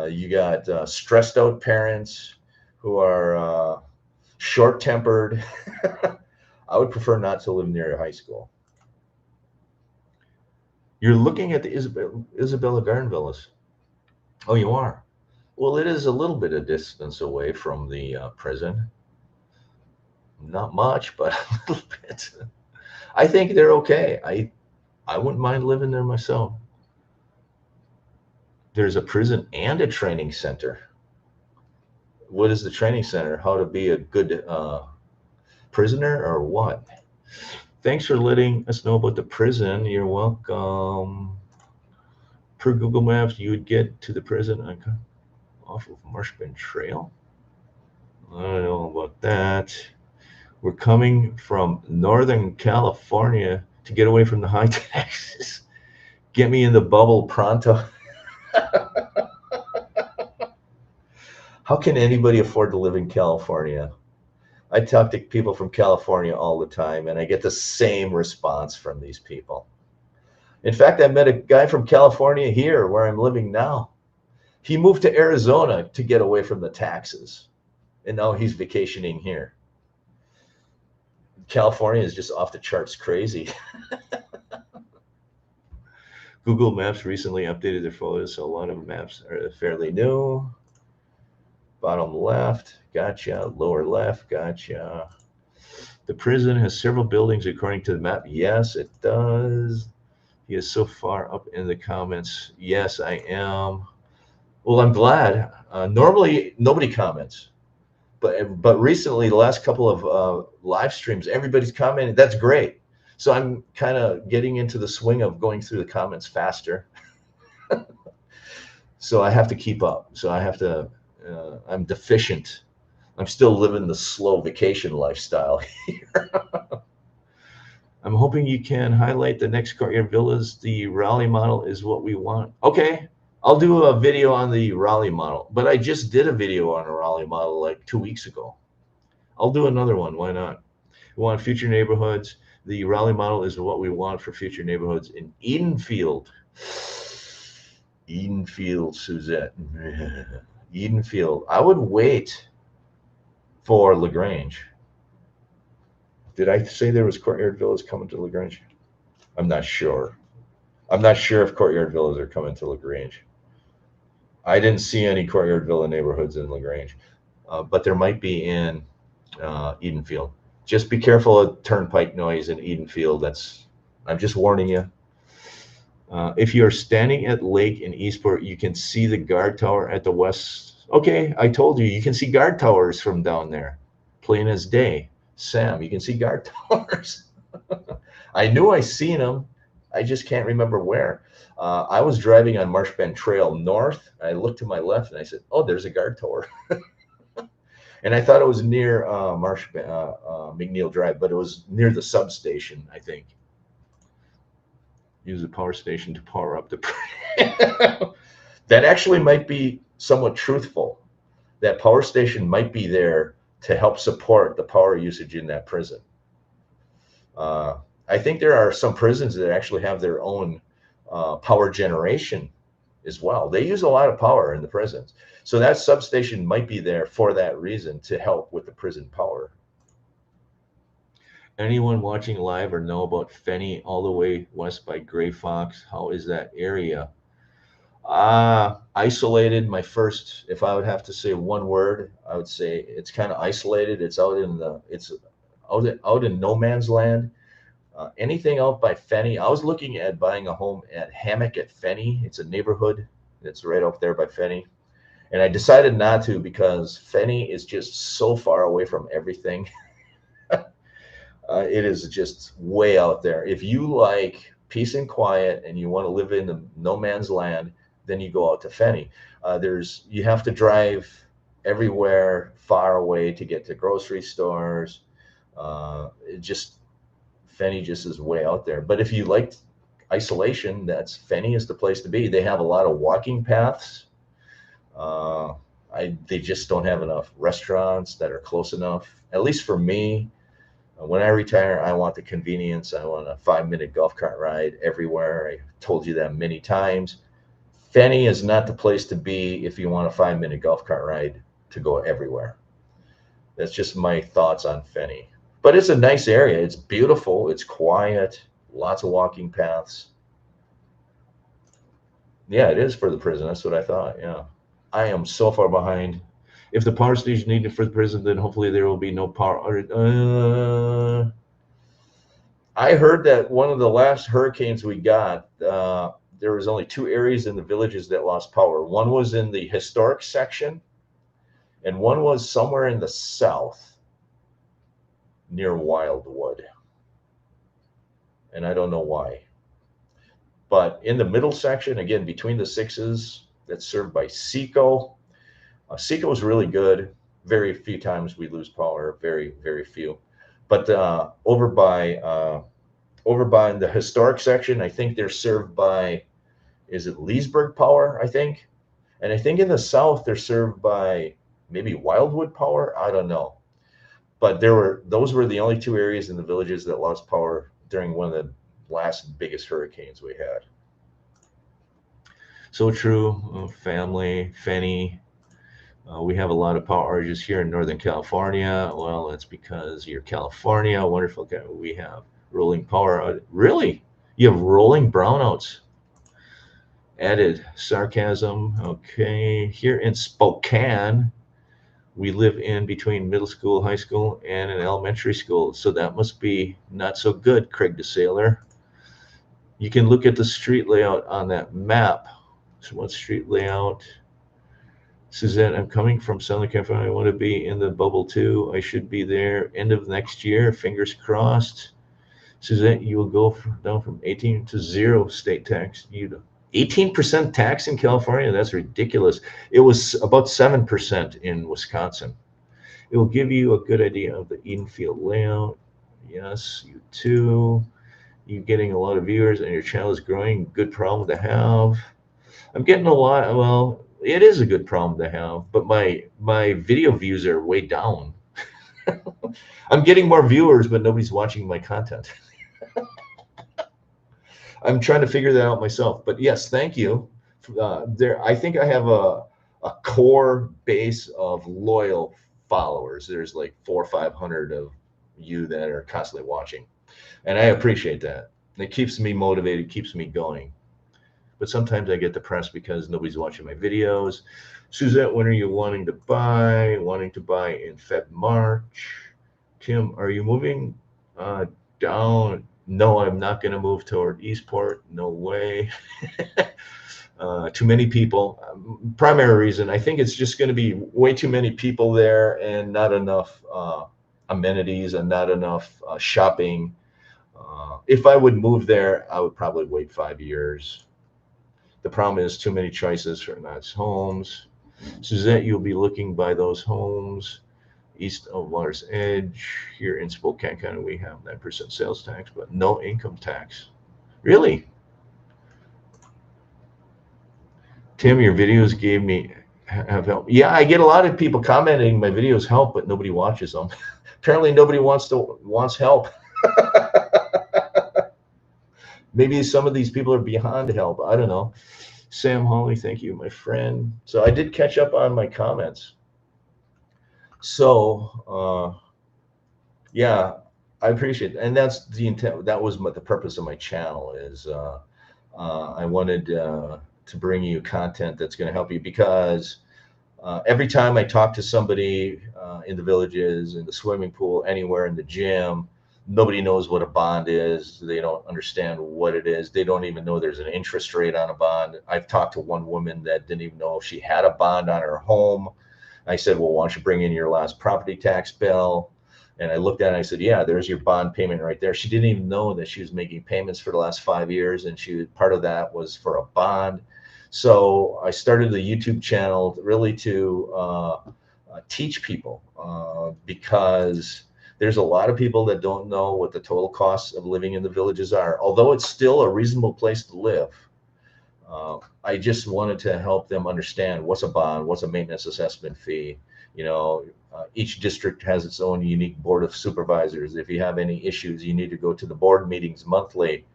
You got stressed out parents who are short tempered. I would prefer not to live near a high school. You're looking at the Isabella Garden Villas. Oh, you are? Well, it is a little bit of distance away from the prison. Not much, but a little bit. I think they're okay. I wouldn't mind living there myself. There's a prison and a training center. What is the training center? How to be a good prisoner or what? Thanks for letting us know about the prison. You're welcome. Per Google Maps, you would get to the prison off of Marshbend Trail. I don't know about that. We're coming from Northern California to get away from the high taxes. Get me in the bubble pronto. How can anybody afford to live in California? I talk to people from California all the time, and I get the same response from these people. In fact, I met a guy from California here where I'm living now. He moved to Arizona to get away from the taxes, and now he's vacationing here. California is just off the charts crazy. Google Maps recently updated their photos, so a lot of maps are fairly new. Bottom left, gotcha. Lower left, gotcha. The prison has several buildings according to the map. Yes, it does. He is so far up in the comments. Yes, I am. Well, I'm glad. Normally, nobody comments. But recently, the last couple of live streams, everybody's commenting. That's great. So I'm kind of getting into the swing of going through the comments faster. So I have to keep up. So I have to, I'm deficient. I'm still living the slow vacation lifestyle here. I'm hoping you can highlight the next Courtyard Villas. The Raleigh model is what we want. Okay, I'll do a video on the Raleigh model, but I just did a video on a Raleigh model like 2 weeks ago. I'll do another one. Why not? We want future neighborhoods. The Raleigh model is what we want for future neighborhoods in Edenfield. Edenfield, Suzette. Edenfield. I would wait for LaGrange. Did I say there was Courtyard Villas coming to LaGrange? I'm not sure. I'm not sure if Courtyard Villas are coming to LaGrange. I didn't see any Courtyard Villa neighborhoods in LaGrange, but there might be in Edenfield. Just be careful of turnpike noise in Edenfield. I'm just warning you. If you're standing at Lake in Eastport, you can see the guard tower at the west. Okay, I told you, you can see guard towers from down there, plain as day. Sam, you can see guard towers. I knew I seen them. I just can't remember where. I was driving on Marshbend Trail north. I looked to my left and I said, "Oh, there's a guard tower." And I thought it was near McNeil Drive, but it was near the substation, I think. Use the power station to power up the. That actually might be somewhat truthful. That power station might be there to help support the power usage in that prison. Uh, I think there are some prisons that actually have their own power generation as well. They use a lot of power in the prisons. So that substation might be there for that reason to help with the prison power. Anyone watching live or know about Fenny all the way west by Gray Fox? How is that area? Isolated. My first, if I would have to say one word, I would say it's kind of isolated. It's out in no man's land. Anything out by Fenny? I was looking at buying a home at Hammock at Fenny. It's a neighborhood that's right up there by Fenny. And I decided not to because Fenny is just so far away from everything. It is just way out there. If you like peace and quiet and you want to live in the no man's land, then you go out to Fenny. You have to drive everywhere far away to get to grocery stores. It just Fenny just is way out there. But if you like isolation, Fenny is the place to be. They have a lot of walking paths. They just don't have enough restaurants that are close enough. At least for me, when I retire, I want the convenience. I want a 5-minute golf cart ride everywhere. I told you that many times. Fenny is not the place to be if you want a 5-minute golf cart ride to go everywhere. That's just my thoughts on Fenny. But it's a nice area. It's beautiful. It's quiet. Lots of walking paths. Yeah, it is for the prison. That's what I thought. Yeah. I am so far behind. If the power station needed for the prison, then hopefully there will be no power. I heard that one of the last hurricanes we got, there was only 2 areas in the villages that lost power. One was in the historic section, and one was somewhere in the south near Wildwood. And I don't know why. But in the middle section, again, between the 6s, that's served by Seco. Seco is really good. Very few times we lose power. Very, very few. But over by the historic section, I think they're served by, is it Leesburg Power, I think? And I think in the south, they're served by maybe Wildwood Power. I don't know. But those were the only 2 areas in the villages that lost power during one of the last biggest hurricanes we had. So true. Family, Fenny. We have a lot of power outages here in Northern California. Well, that's because you're California. Wonderful. We have rolling power. Really? You have rolling brownouts. Added sarcasm. Okay. Here in Spokane, we live in between middle school, high school, and an elementary school. So that must be not so good, Craig DeSailor. You can look at the street layout on that map. So what street layout? Suzette, I'm coming from Southern California. I want to be in the bubble too. I should be there end of next year. Fingers crossed. Suzette, you will go down from 18 to 0 state tax. 18% tax in California? That's ridiculous. It was about 7% in Wisconsin. It will give you a good idea of the Edenfield layout. Yes, you too. You're getting a lot of viewers and your channel is growing. Good problem to have. I'm getting a lot. Well, it is a good problem to have, but my video views are way down. I'm getting more viewers, but nobody's watching my content. I'm trying to figure that out myself. But yes, thank you. I think I have a core base of loyal followers. There's like 400 or 500 of you that are constantly watching, and I appreciate that. It keeps me motivated, keeps me going. But sometimes I get depressed because nobody's watching my videos. Suzette, when are you wanting to buy? Wanting to buy in Feb, March. Tim, are you moving down? No, I'm not going to move toward Eastport. No way. Too many people. Primary reason, I think it's just going to be way too many people there and not enough amenities and not enough shopping. If I would move there, I would probably wait 5 years. The problem is too many choices for nice homes. Suzette, you'll be looking by those homes east of Water's Edge. Here in Spokane County, we have 9% sales tax, but no income tax. Really? Tim, your videos gave me have help. Yeah, I get a lot of people commenting my videos help, but nobody watches them. Apparently, nobody wants help. Maybe some of these people are beyond help. I don't know. Sam Holly, thank you, my friend. So I did catch up on my comments. So yeah, I appreciate it. And that's the intent. That was the purpose of my channel is I wanted to bring you content that's going to help you because every time I talk to somebody in the villages, in the swimming pool, anywhere in the gym, nobody knows what a bond is. They don't understand what it is. They don't even know there's an interest rate on a bond. I've talked to one woman that didn't even know if she had a bond on her home. I said, well, why don't you bring in your last property tax bill? And I looked at it and I said, yeah, there's your bond payment right there. She didn't even know that she was making payments for the last 5 years. And part of that was for a bond. So I started the YouTube channel really to teach people because there's a lot of people that don't know what the total costs of living in the villages are. Although it's still a reasonable place to live, I just wanted to help them understand what's a bond, what's a maintenance assessment fee. You know, each district has its own unique board of supervisors. If you have any issues, you need to go to the board meetings monthly.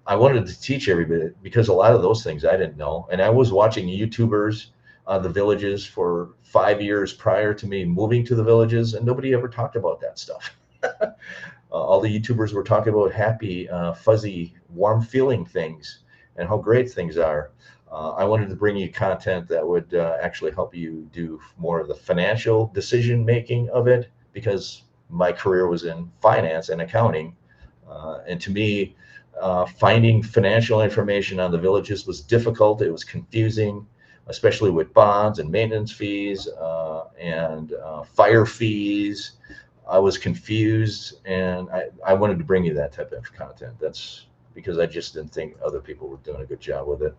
I wanted to teach everybody because a lot of those things I didn't know. And I was watching YouTubers the villages for 5 years prior to me moving to the villages, and nobody ever talked about that stuff. All the YouTubers were talking about happy, fuzzy, warm feeling things and how great things are. I wanted to bring you content that would actually help you do more of the financial decision making of it because my career was in finance and accounting. And to me, finding financial information on the villages was difficult. It was confusing, especially with bonds and maintenance fees and fire fees. I was confused, and I wanted to bring you that type of content. That's because I just didn't think other people were doing a good job with it.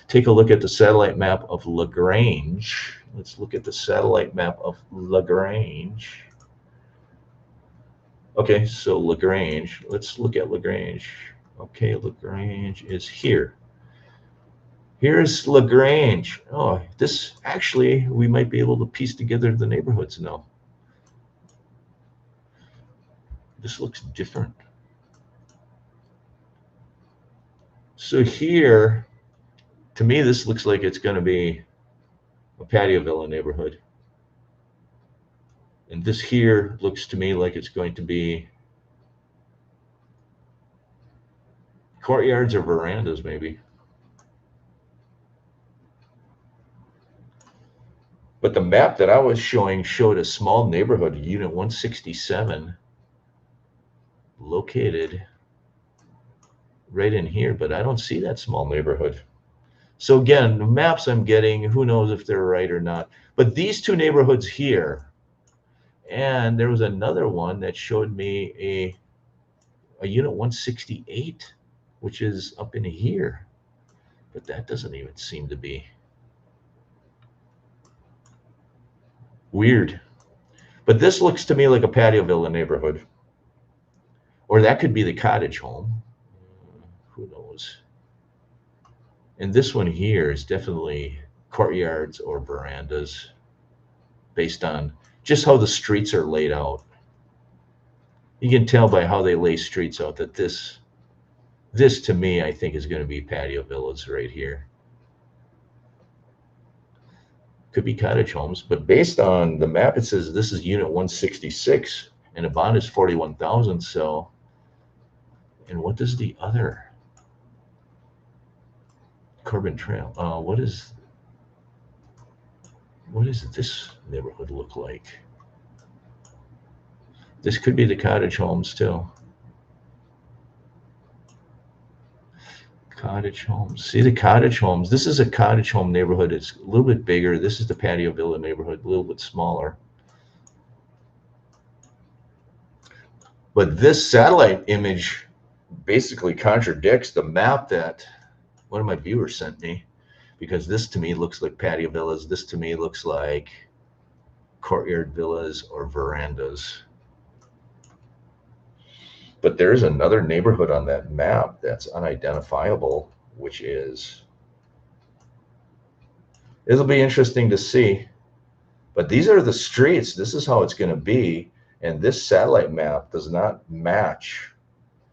Take a look at the satellite map of LaGrange. Let's look at the satellite map of LaGrange. Okay, so LaGrange. Let's look at LaGrange. Okay, LaGrange is here. Here's LaGrange. Oh, this actually, we might be able to piece together the neighborhoods now. This looks different. So here, to me, this looks like it's going to be a patio villa neighborhood. And this here looks to me like it's going to be courtyards or verandas, maybe. But the map that I was showing showed a small neighborhood, Unit 167, located right in here, but I don't see that small neighborhood. So again, the maps I'm getting, who knows if they're right or not. But these two neighborhoods here, and there was another one that showed me a Unit 168, which is up in here. But that doesn't even seem to be weird. But this looks to me like a patio villa neighborhood. Or that could be the cottage home. Who knows? And this one here is definitely courtyards or verandas based on just how the streets are laid out. You can tell by how they lay streets out that this to me, I think, is going to be patio villas right here. Could be cottage homes, but based on the map, it says this is Unit 166 and the bond is 41,000. So, and what does the other Corbin Trail? What does this neighborhood look like? This could be the cottage homes too. Cottage homes. See the cottage homes. This is a cottage home neighborhood. It's a little bit bigger. This is the patio villa neighborhood, a little bit smaller. But this satellite image basically contradicts the map that one of my viewers sent me, because this to me looks like patio villas. This to me looks like courtyard villas or verandas. But there's another neighborhood on that map that's unidentifiable, which is It'll be interesting to see. But these are the streets. This is how it's going to be. And this satellite map does not match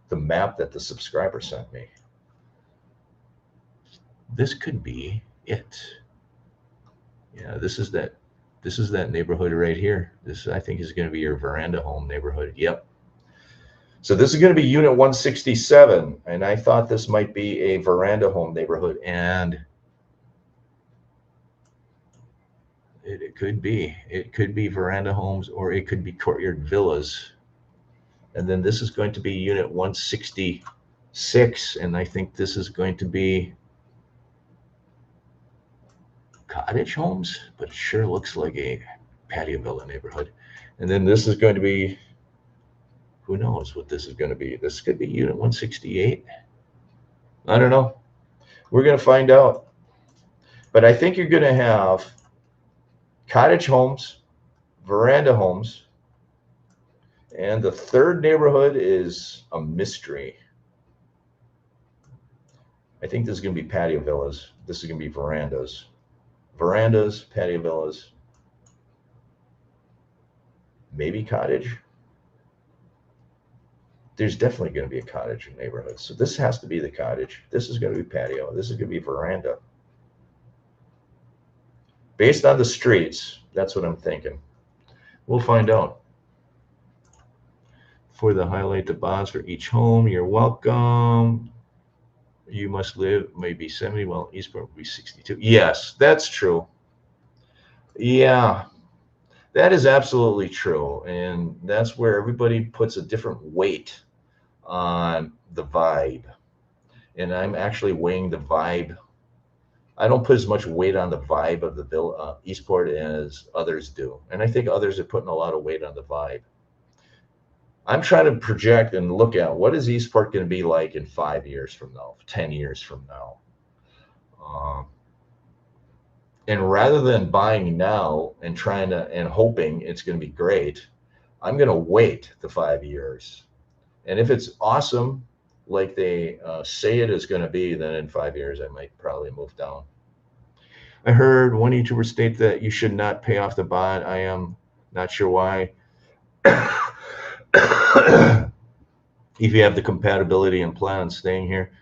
the map that the subscriber sent me. This could be it. Yeah, this is that neighborhood right here. This, I think, is going to be your veranda home neighborhood. Yep. So this is going to be unit 167, and I thought this might be a veranda home neighborhood, and it could be. It could be veranda homes, or it could be courtyard villas. And then this is going to be unit 166, and I think this is going to be cottage homes, but it sure looks like a patio villa neighborhood. And then this is going to be, who knows what this is going to be. This could be unit 168. I don't know. We're going to find out. But I think you're going to have cottage homes, veranda homes, and the third neighborhood is a mystery. I think this is going to be patio villas. This is going to be verandas. Verandas, patio villas, maybe cottage. There's definitely going to be a cottage neighborhood. So this has to be the cottage. This is going to be patio. This is going to be veranda. Based on the streets, that's what I'm thinking. We'll find out. For the highlight the bonds for each home, you're welcome. You must live maybe 70, well, Eastport will be 62. Yes, that's true. Yeah, that is absolutely true. And that's where everybody puts a different weight on the vibe. And I'm actually weighing the vibe. I don't put as much weight on the vibe of the Eastport as others do. And I think others are putting a lot of weight on the vibe. I'm trying to project and look at what is Eastport going to be like in 5 years from now, 10 years from now. And rather than buying now and trying to and hoping it's going to be great, I'm going to wait the 5 years. And if it's awesome, like they say it is going to be, then in 5 years I might probably move down. I heard one YouTuber state that you should not pay off the bond. I am not sure why. If you have the compatibility and plan on staying here.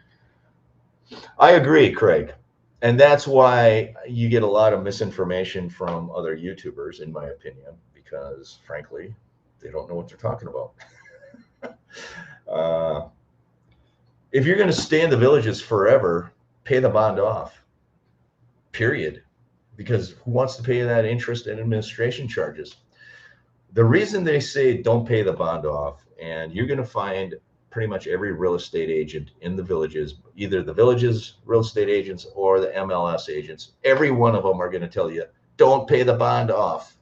I agree, Craig. And that's why you get a lot of misinformation from other YouTubers, in my opinion, because frankly, they don't know what they're talking about. If you're going to stay in the villages forever, pay the bond off, period. Because who wants to pay that interest and administration charges? The reason they say don't pay the bond off, and you're going to find pretty much every real estate agent in the villages, either the villages real estate agents or the MLS agents, every one of them are going to tell you, don't pay the bond off.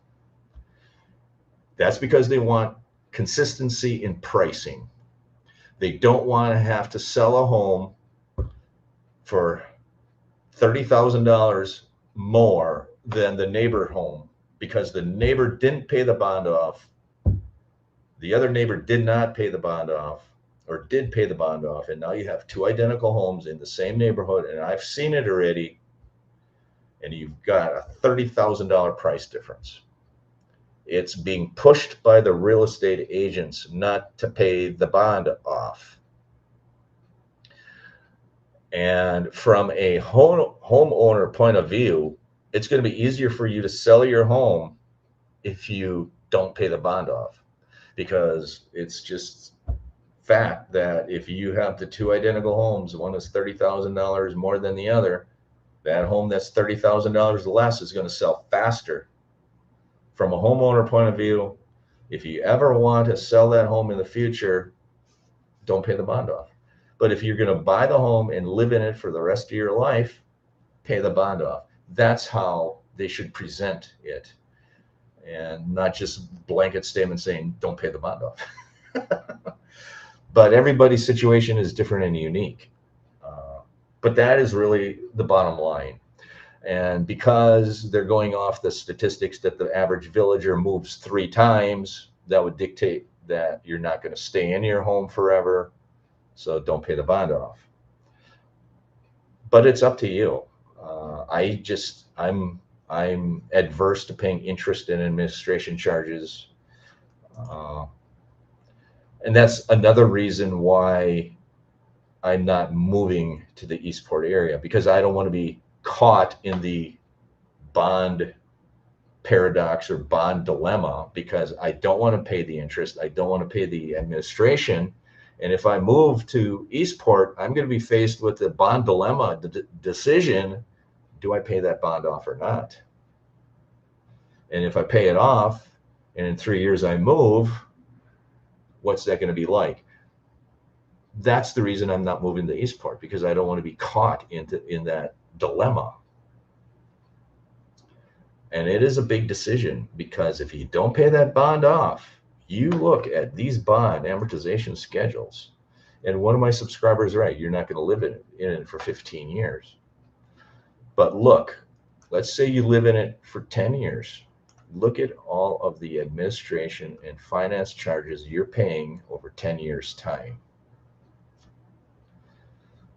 That's because they want consistency in pricing. They don't want to have to sell a home for $30,000 more than the neighbor home because the neighbor didn't pay the bond off. The other neighbor did not pay the bond off or did pay the bond off. And now you have two identical homes in the same neighborhood. And I've seen it already. And you've got a $30,000 price difference. It's being pushed by the real estate agents not to pay the bond off. And from a homeowner point of view, it's going to be easier for you to sell your home if you don't pay the bond off, because it's just fact that if you have the two identical homes, one is $30,000 more than the other, that home that's $30,000 less is going to sell faster. From a homeowner point of view, if you ever want to sell that home in the future, don't pay the bond off. But if you're going to buy the home and live in it for the rest of your life, pay the bond off. That's how they should present it, and not just blanket statement saying don't pay the bond off. But everybody's situation is different and unique. But that is really the bottom line. And because they're going off the statistics that the average villager moves 3 times, that would dictate that you're not going to stay in your home forever. So don't pay the bond off. But it's up to you. I'm adverse to paying interest and administration charges. Uh, and that's another reason why I'm not moving to the Eastport area, because I don't want to be caught in the bond paradox or bond dilemma, because I don't want to pay the interest. I don't want to pay the administration. And if I move to Eastport, I'm going to be faced with the bond dilemma decision. Do I pay that bond off or not? And if I pay it off and in 3 years I move, what's that going to be like? That's the reason I'm not moving to Eastport, because I don't want to be caught in that dilemma. And it is a big decision, because if you don't pay that bond off, you look at these bond amortization schedules, and one of my subscribers, right, you're not going to live in it for 15 years. But look, let's say you live in it for 10 years. Look at all of the administration and finance charges you're paying over 10 years' time.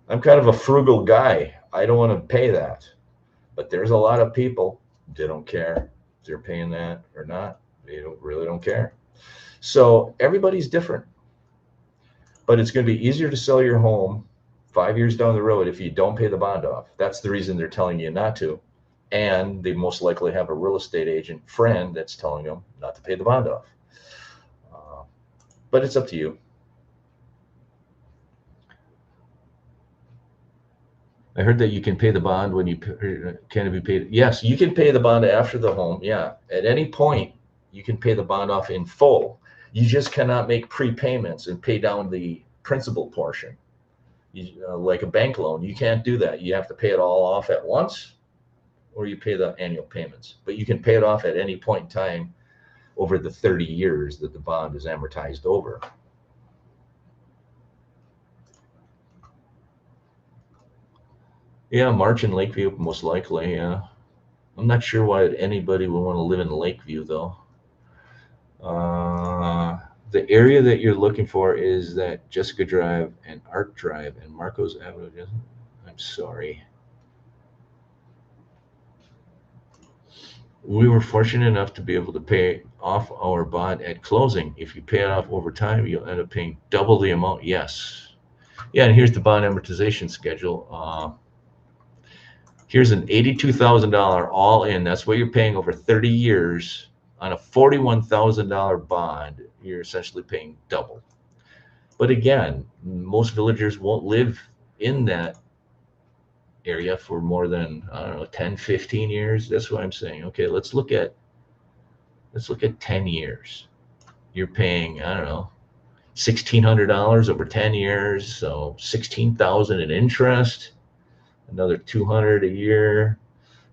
I'm kind of a frugal guy. I don't want to pay that. But there's a lot of people, they don't care if they're paying that or not. They really don't care. So everybody's different. But it's going to be easier to sell your home 5 years down the road if you don't pay the bond off. That's the reason they're telling you not to. And they most likely have a real estate agent friend that's telling them not to pay the bond off. But it's up to you. I heard that you can pay the bond when you can it be paid. Yes, you can pay the bond after the home. Yeah, at any point you can pay the bond off in full. You just cannot make prepayments and pay down the principal portion. Like a bank loan, you can't do that. You have to pay it all off at once, or you pay the annual payments. But you can pay it off at any point in time over the 30 years that the bond is amortized over. Yeah, March in Lakeview, most likely, yeah. I'm not sure why anybody would want to live in Lakeview, though. The area that you're looking for is that Jessica Drive and Art Drive and Marcos Avenue. I'm sorry. We were fortunate enough to be able to pay off our bond at closing. If you pay it off over time, you'll end up paying double the amount. Yes. Yeah, and here's the bond amortization schedule. Here's an $82,000 all in. That's what you're paying over 30 years on a $41,000 bond. You're essentially paying double. But again, most villagers won't live in that area for more than, I don't know, 10, 15 years. That's what I'm saying. Okay, let's look at 10 years. You're paying, I don't know, $1,600 over 10 years, so $16,000 in interest, another $200 a year,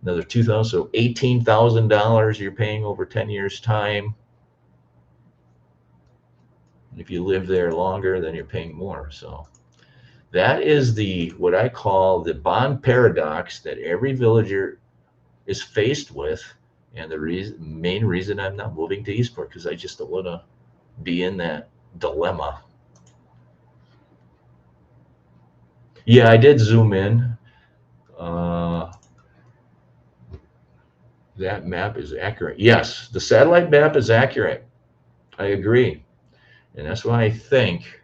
another $2,000, so $18,000 you're paying over 10 years' time. If you live there longer, then you're paying more. So that is what I call the bond paradox that every villager is faced with, and the main reason I'm not moving to Eastport, because I just don't want to be in that dilemma. Yeah, I did zoom in. That map is accurate. Yes, the satellite map is accurate. I agree. And that's why I think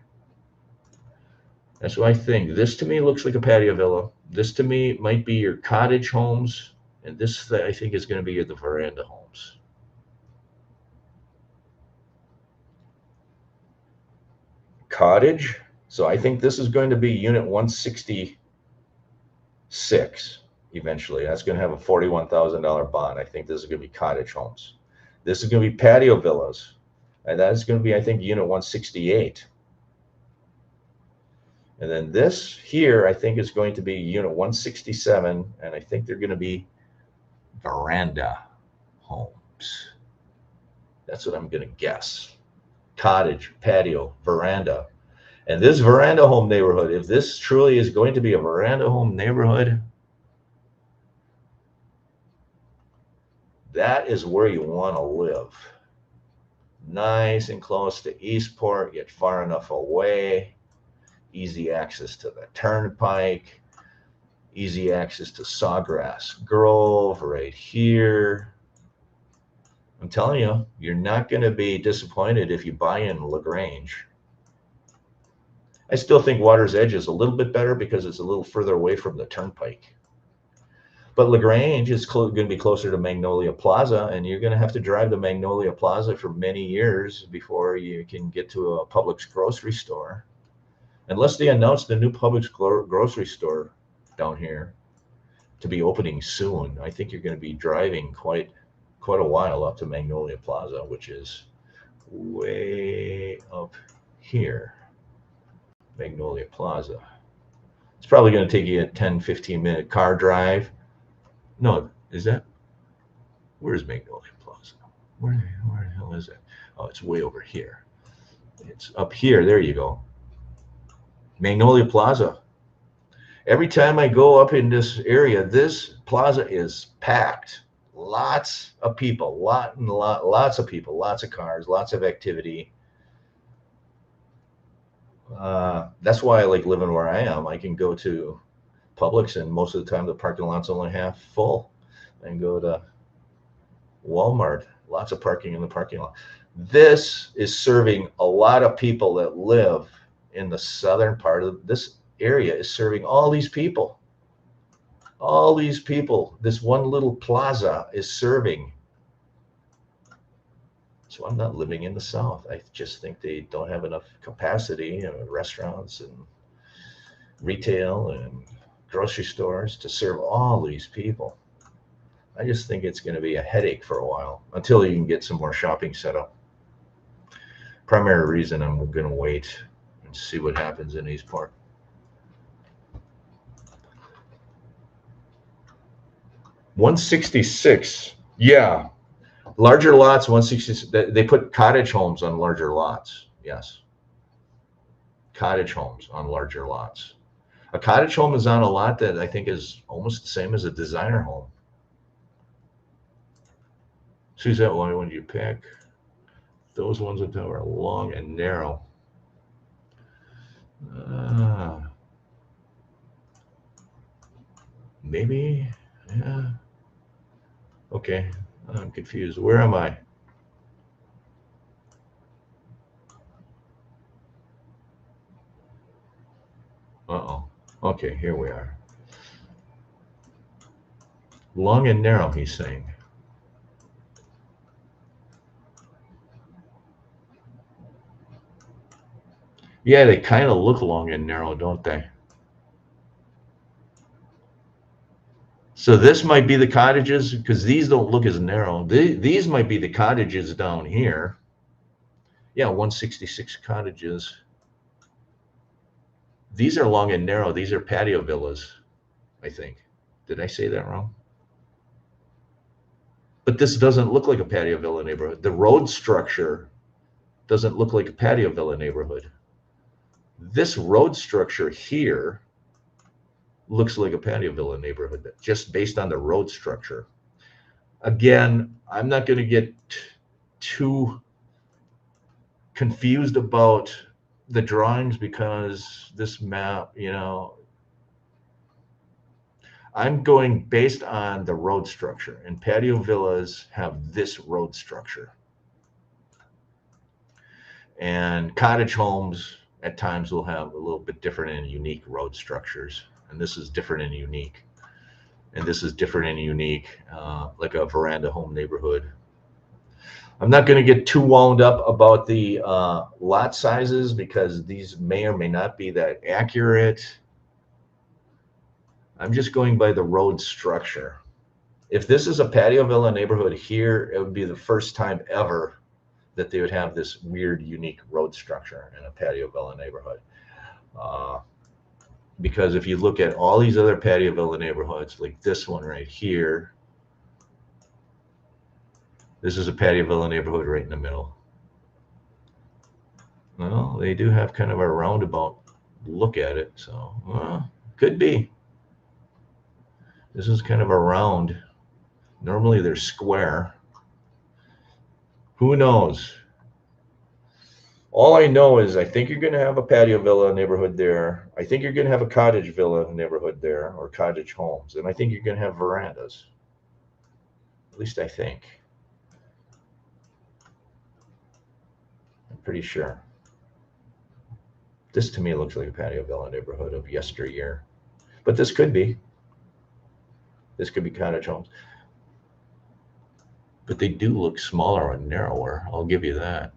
this to me looks like a patio villa. This to me might be your cottage homes, and this I think is going to be the veranda homes. Cottage. So I think this is going to be unit 166 eventually. That's going to have a $41,000 bond. I think this is going to be cottage homes. This is going to be patio villas. And that is going to be, I think, unit 168. And then this here, I think, is going to be unit 167. And I think they're going to be veranda homes. That's what I'm going to guess. Cottage, patio, veranda. And this veranda home neighborhood, if this truly is going to be a veranda home neighborhood, that is where you want to live. Nice and close to Eastport, yet far enough away. Easy access to the turnpike. easy access to Sawgrass Grove right here. I'm telling you, you're not going to be disappointed if you buy in LaGrange. I still think Water's Edge is a little bit better because it's a little further away from the turnpike. But LaGrange is going to be closer to Magnolia Plaza, and you're going to have to drive to Magnolia Plaza for many years before you can get to a Publix grocery store. Unless they announce the new Publix grocery store down here to be opening soon, I think you're going to be driving quite a while up to Magnolia Plaza, which is way up here. Magnolia Plaza. It's probably going to take you a 10-15 minute car drive. No, is that? Where's Magnolia Plaza? Where the hell is it? Oh, it's way over here. It's up here. There you go. Magnolia Plaza. Every time I go up in this area, this plaza is packed. Lots of people, lots of people, lots of cars, lots of activity. That's why I like living where I am. I can go to Publix, and most of the time the parking lot's only half full. And go to Walmart, lots of parking in the parking lot. This is serving a lot of people that live in the southern part of this area. Is serving all these people. All these people. This one little plaza is serving. So I'm not living in the South. I just think they don't have enough capacity, restaurants and retail and grocery stores to serve all these people. I just think it's going to be a headache for a while until you can get some more shopping set up. Primary reason I'm going to wait and see what happens in Eastport. $166. Yeah. Larger lots, 166. They put cottage homes on larger lots. Yes. Cottage homes on larger lots. A cottage home is on a lot that I think is almost the same as a designer home. Suzette, why would you pick? Those ones that are long and narrow. Maybe, yeah. Okay, I'm confused. Where am I? Uh-oh. Okay, here we are. Long and narrow, he's saying. Yeah, they kind of look long and narrow, don't they? So this might be the cottages, because these don't look as narrow. These might be the cottages down here. Yeah, 166 cottages. These are long and narrow. These are patio villas, I think. Did I say that wrong? But this doesn't look like a patio villa neighborhood. The road structure doesn't look like a patio villa neighborhood. This road structure here looks like a patio villa neighborhood, just based on the road structure. Again, I'm not going to get too confused about the drawings because this map, I'm going based on the road structure, and patio villas have this road structure. And cottage homes at times will have a little bit different and unique road structures. And this is different and unique. And this is different and unique, like a veranda home neighborhood. I'm not going to get too wound up about the lot sizes because these may or may not be that accurate. I'm just going by the road structure. If this is a patio villa neighborhood here, it would be the first time ever that they would have this weird, unique road structure in a patio villa neighborhood. Because if you look at all these other patio villa neighborhoods, like this one right here, this is a patio villa neighborhood right in the middle. Well, they do have kind of a roundabout look at it, so could be. This is kind of a round. Normally they're square. Who knows? All I know is I think you're going to have a patio villa neighborhood there. I think you're going to have a cottage villa neighborhood there, or cottage homes. And I think you're going to have verandas. At least I think. I'm pretty sure. This to me looks like a patio villa neighborhood of yesteryear. But this could be. This could be cottage homes. But they do look smaller and narrower. I'll give you that.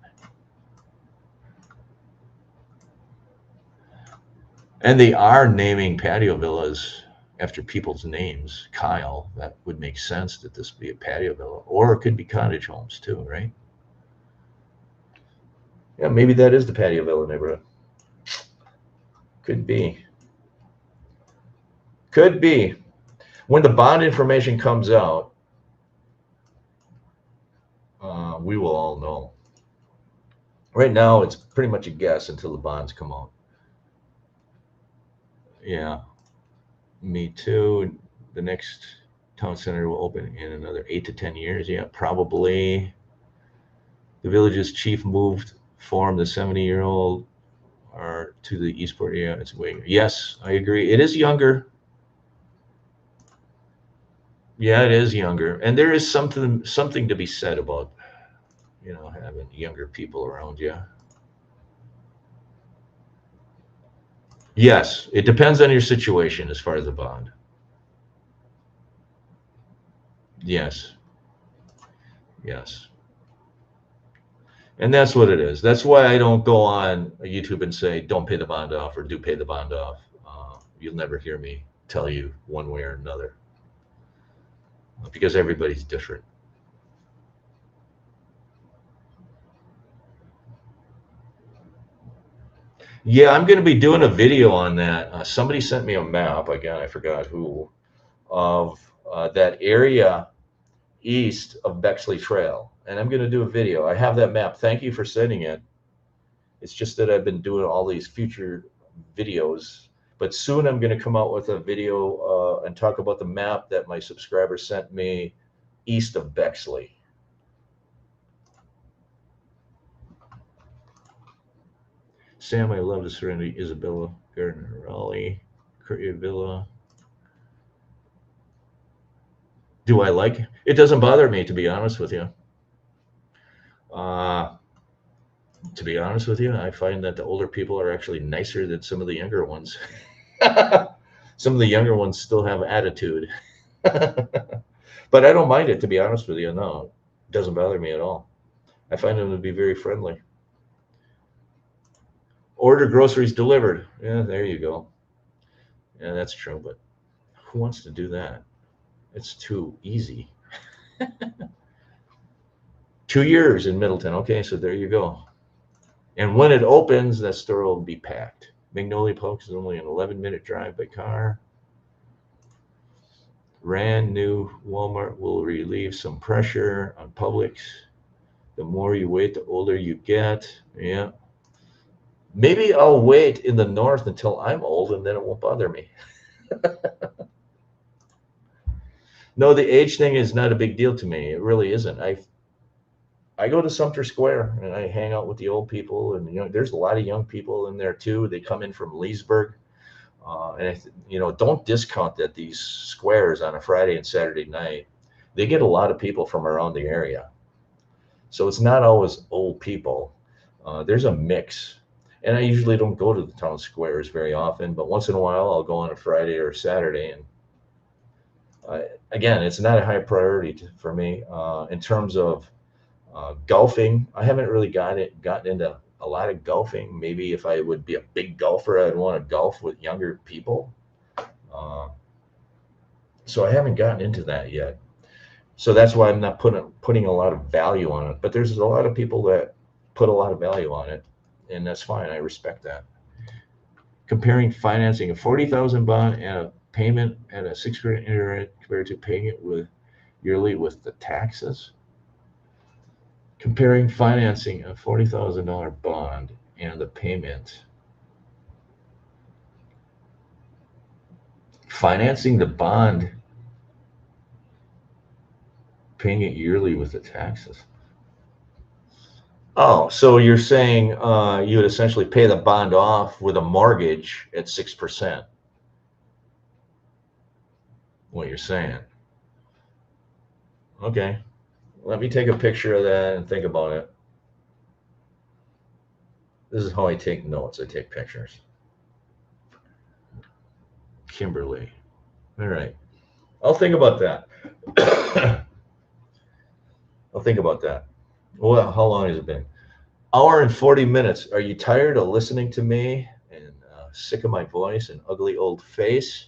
And they are naming patio villas after people's names. Kyle, that would make sense that this would be a patio villa. Or it could be cottage homes too, right? Yeah, maybe that is the patio villa neighborhood. Could be. Could be. When the bond information comes out, we will all know. Right now, it's pretty much a guess until the bonds come out. Yeah, me too. The next town center will open in another 8 to 10 years. Yeah, probably. The village's chief moved from the 70-year-old or to the Eastport area. It's way. Yes, I agree. It is younger. Yeah, it is younger, and there is something to be said about having younger people around you. Yes, it depends on your situation as far as the bond. Yes, yes. And that's what it is. That's why I don't go on YouTube and say, don't pay the bond off or do pay the bond off. You'll never hear me tell you one way or another because everybody's different. Yeah, I'm going to be doing a video on that. Somebody sent me a map, again, I forgot who, of that area east of Bexley Trail. And I'm going to do a video. I have that map. Thank you for sending it. It's just that I've been doing all these future videos, but soon I'm going to come out with a video and talk about the map that my subscriber sent me east of Bexley. Sam, I love the Serenity, Isabella, Gardner, Raleigh, Courtier Villa. Do I like it? It doesn't bother me, to be honest with you. Uh, to be honest with you, I find that the older people are actually nicer than some of the younger ones. Some of the younger ones still have attitude. But I don't mind it, to be honest with you. No, it doesn't bother me at all. I find them to be very friendly. Order groceries delivered. Yeah, there you go. Yeah, that's true. But who wants to do that? It's too easy. 2 years in Middleton. Okay, so there you go. And when it opens, that store will be packed. Magnolia Park is only an 11-minute drive by car. Brand new Walmart will relieve some pressure on Publix. The more you wait, the older you get. Yeah. Maybe I'll wait in the north until I'm old and then it won't bother me. No, the age thing is not a big deal to me. It really isn't. I go to Sumter Square and I hang out with the old people, and there's a lot of young people in there too. They come in from Leesburg, and don't discount that these squares on a Friday and Saturday night, they get a lot of people from around the area. So it's not always old people. There's a mix, and I usually don't go to the town squares very often, but once in a while I'll go on a Friday or Saturday, and again, it's not a high priority for me in terms of golfing. I haven't really gotten into a lot of golfing. Maybe if I would be a big golfer, I'd want to golf with younger people. Uh, so I haven't gotten into that yet. So that's why I'm not putting a lot of value on it. But there's a lot of people that put a lot of value on it, and that's fine. I respect that. Comparing financing a 40,000 bond and a payment at a 6% interest compared to paying it with yearly with the taxes. Comparing financing a $40,000 bond and the payment. Financing the bond, paying it yearly with the taxes. Oh, so you're saying you would essentially pay the bond off with a mortgage at 6%. What you're saying. Okay. Let me take a picture of that and think about it. This is how I take notes. I take pictures. Kimberly. All right. I'll think about that. I'll think about that. Well, how long has it been? Hour and 40 minutes. Are you tired of listening to me and sick of my voice and ugly old face?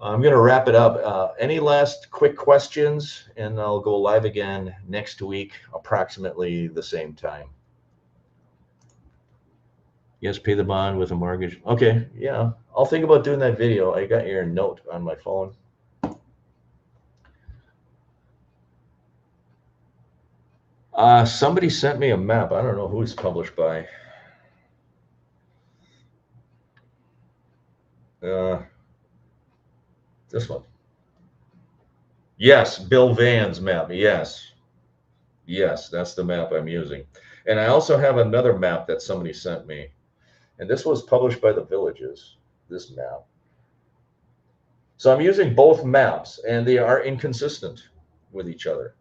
I'm going to wrap it up. Any last quick questions? And I'll go live again next week, approximately the same time. Yes, pay the bond with a mortgage. Okay, yeah. I'll think about doing that video. I got your note on my phone. Somebody sent me a map. I don't know who it's published by. Uh, this one. Yes, Bill Van's map. Yes. Yes, that's the map I'm using. And I also have another map that somebody sent me. And this was published by the Villages, this map. So I'm using both maps and they are inconsistent with each other.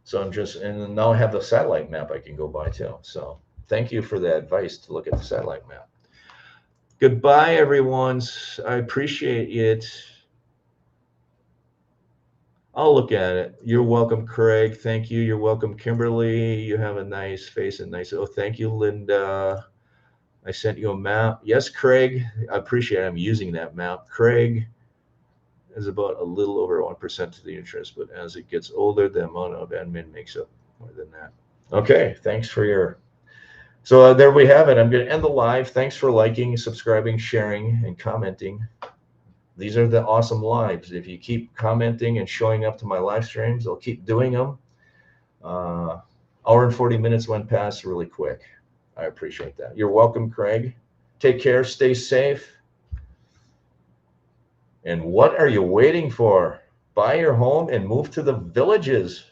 So and now I have the satellite map I can go by too. So thank you for the advice to look at the satellite map. Goodbye, everyone. I appreciate it. I'll look at it. You're welcome, Craig. Thank you. You're welcome, Kimberly. You have a nice face and nice. Oh, thank you, Linda. I sent you a map. Yes, Craig. I appreciate it. I'm using that map. Craig is about a little over 1% to the interest, but as it gets older, the amount of admin makes up more than that. Okay. Thanks for your. So there we have it. I'm going to end the live. Thanks for liking, subscribing, sharing, and commenting. These are the awesome lives. If you keep commenting and showing up to my live streams, I'll keep doing them. Hour and 40 minutes went past really quick. I appreciate that. You're welcome, Craig. Take care. Stay safe. And what are you waiting for? Buy your home and move to the Villages.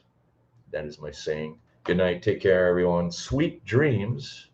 That is my saying. Good night. Take care, everyone. Sweet dreams.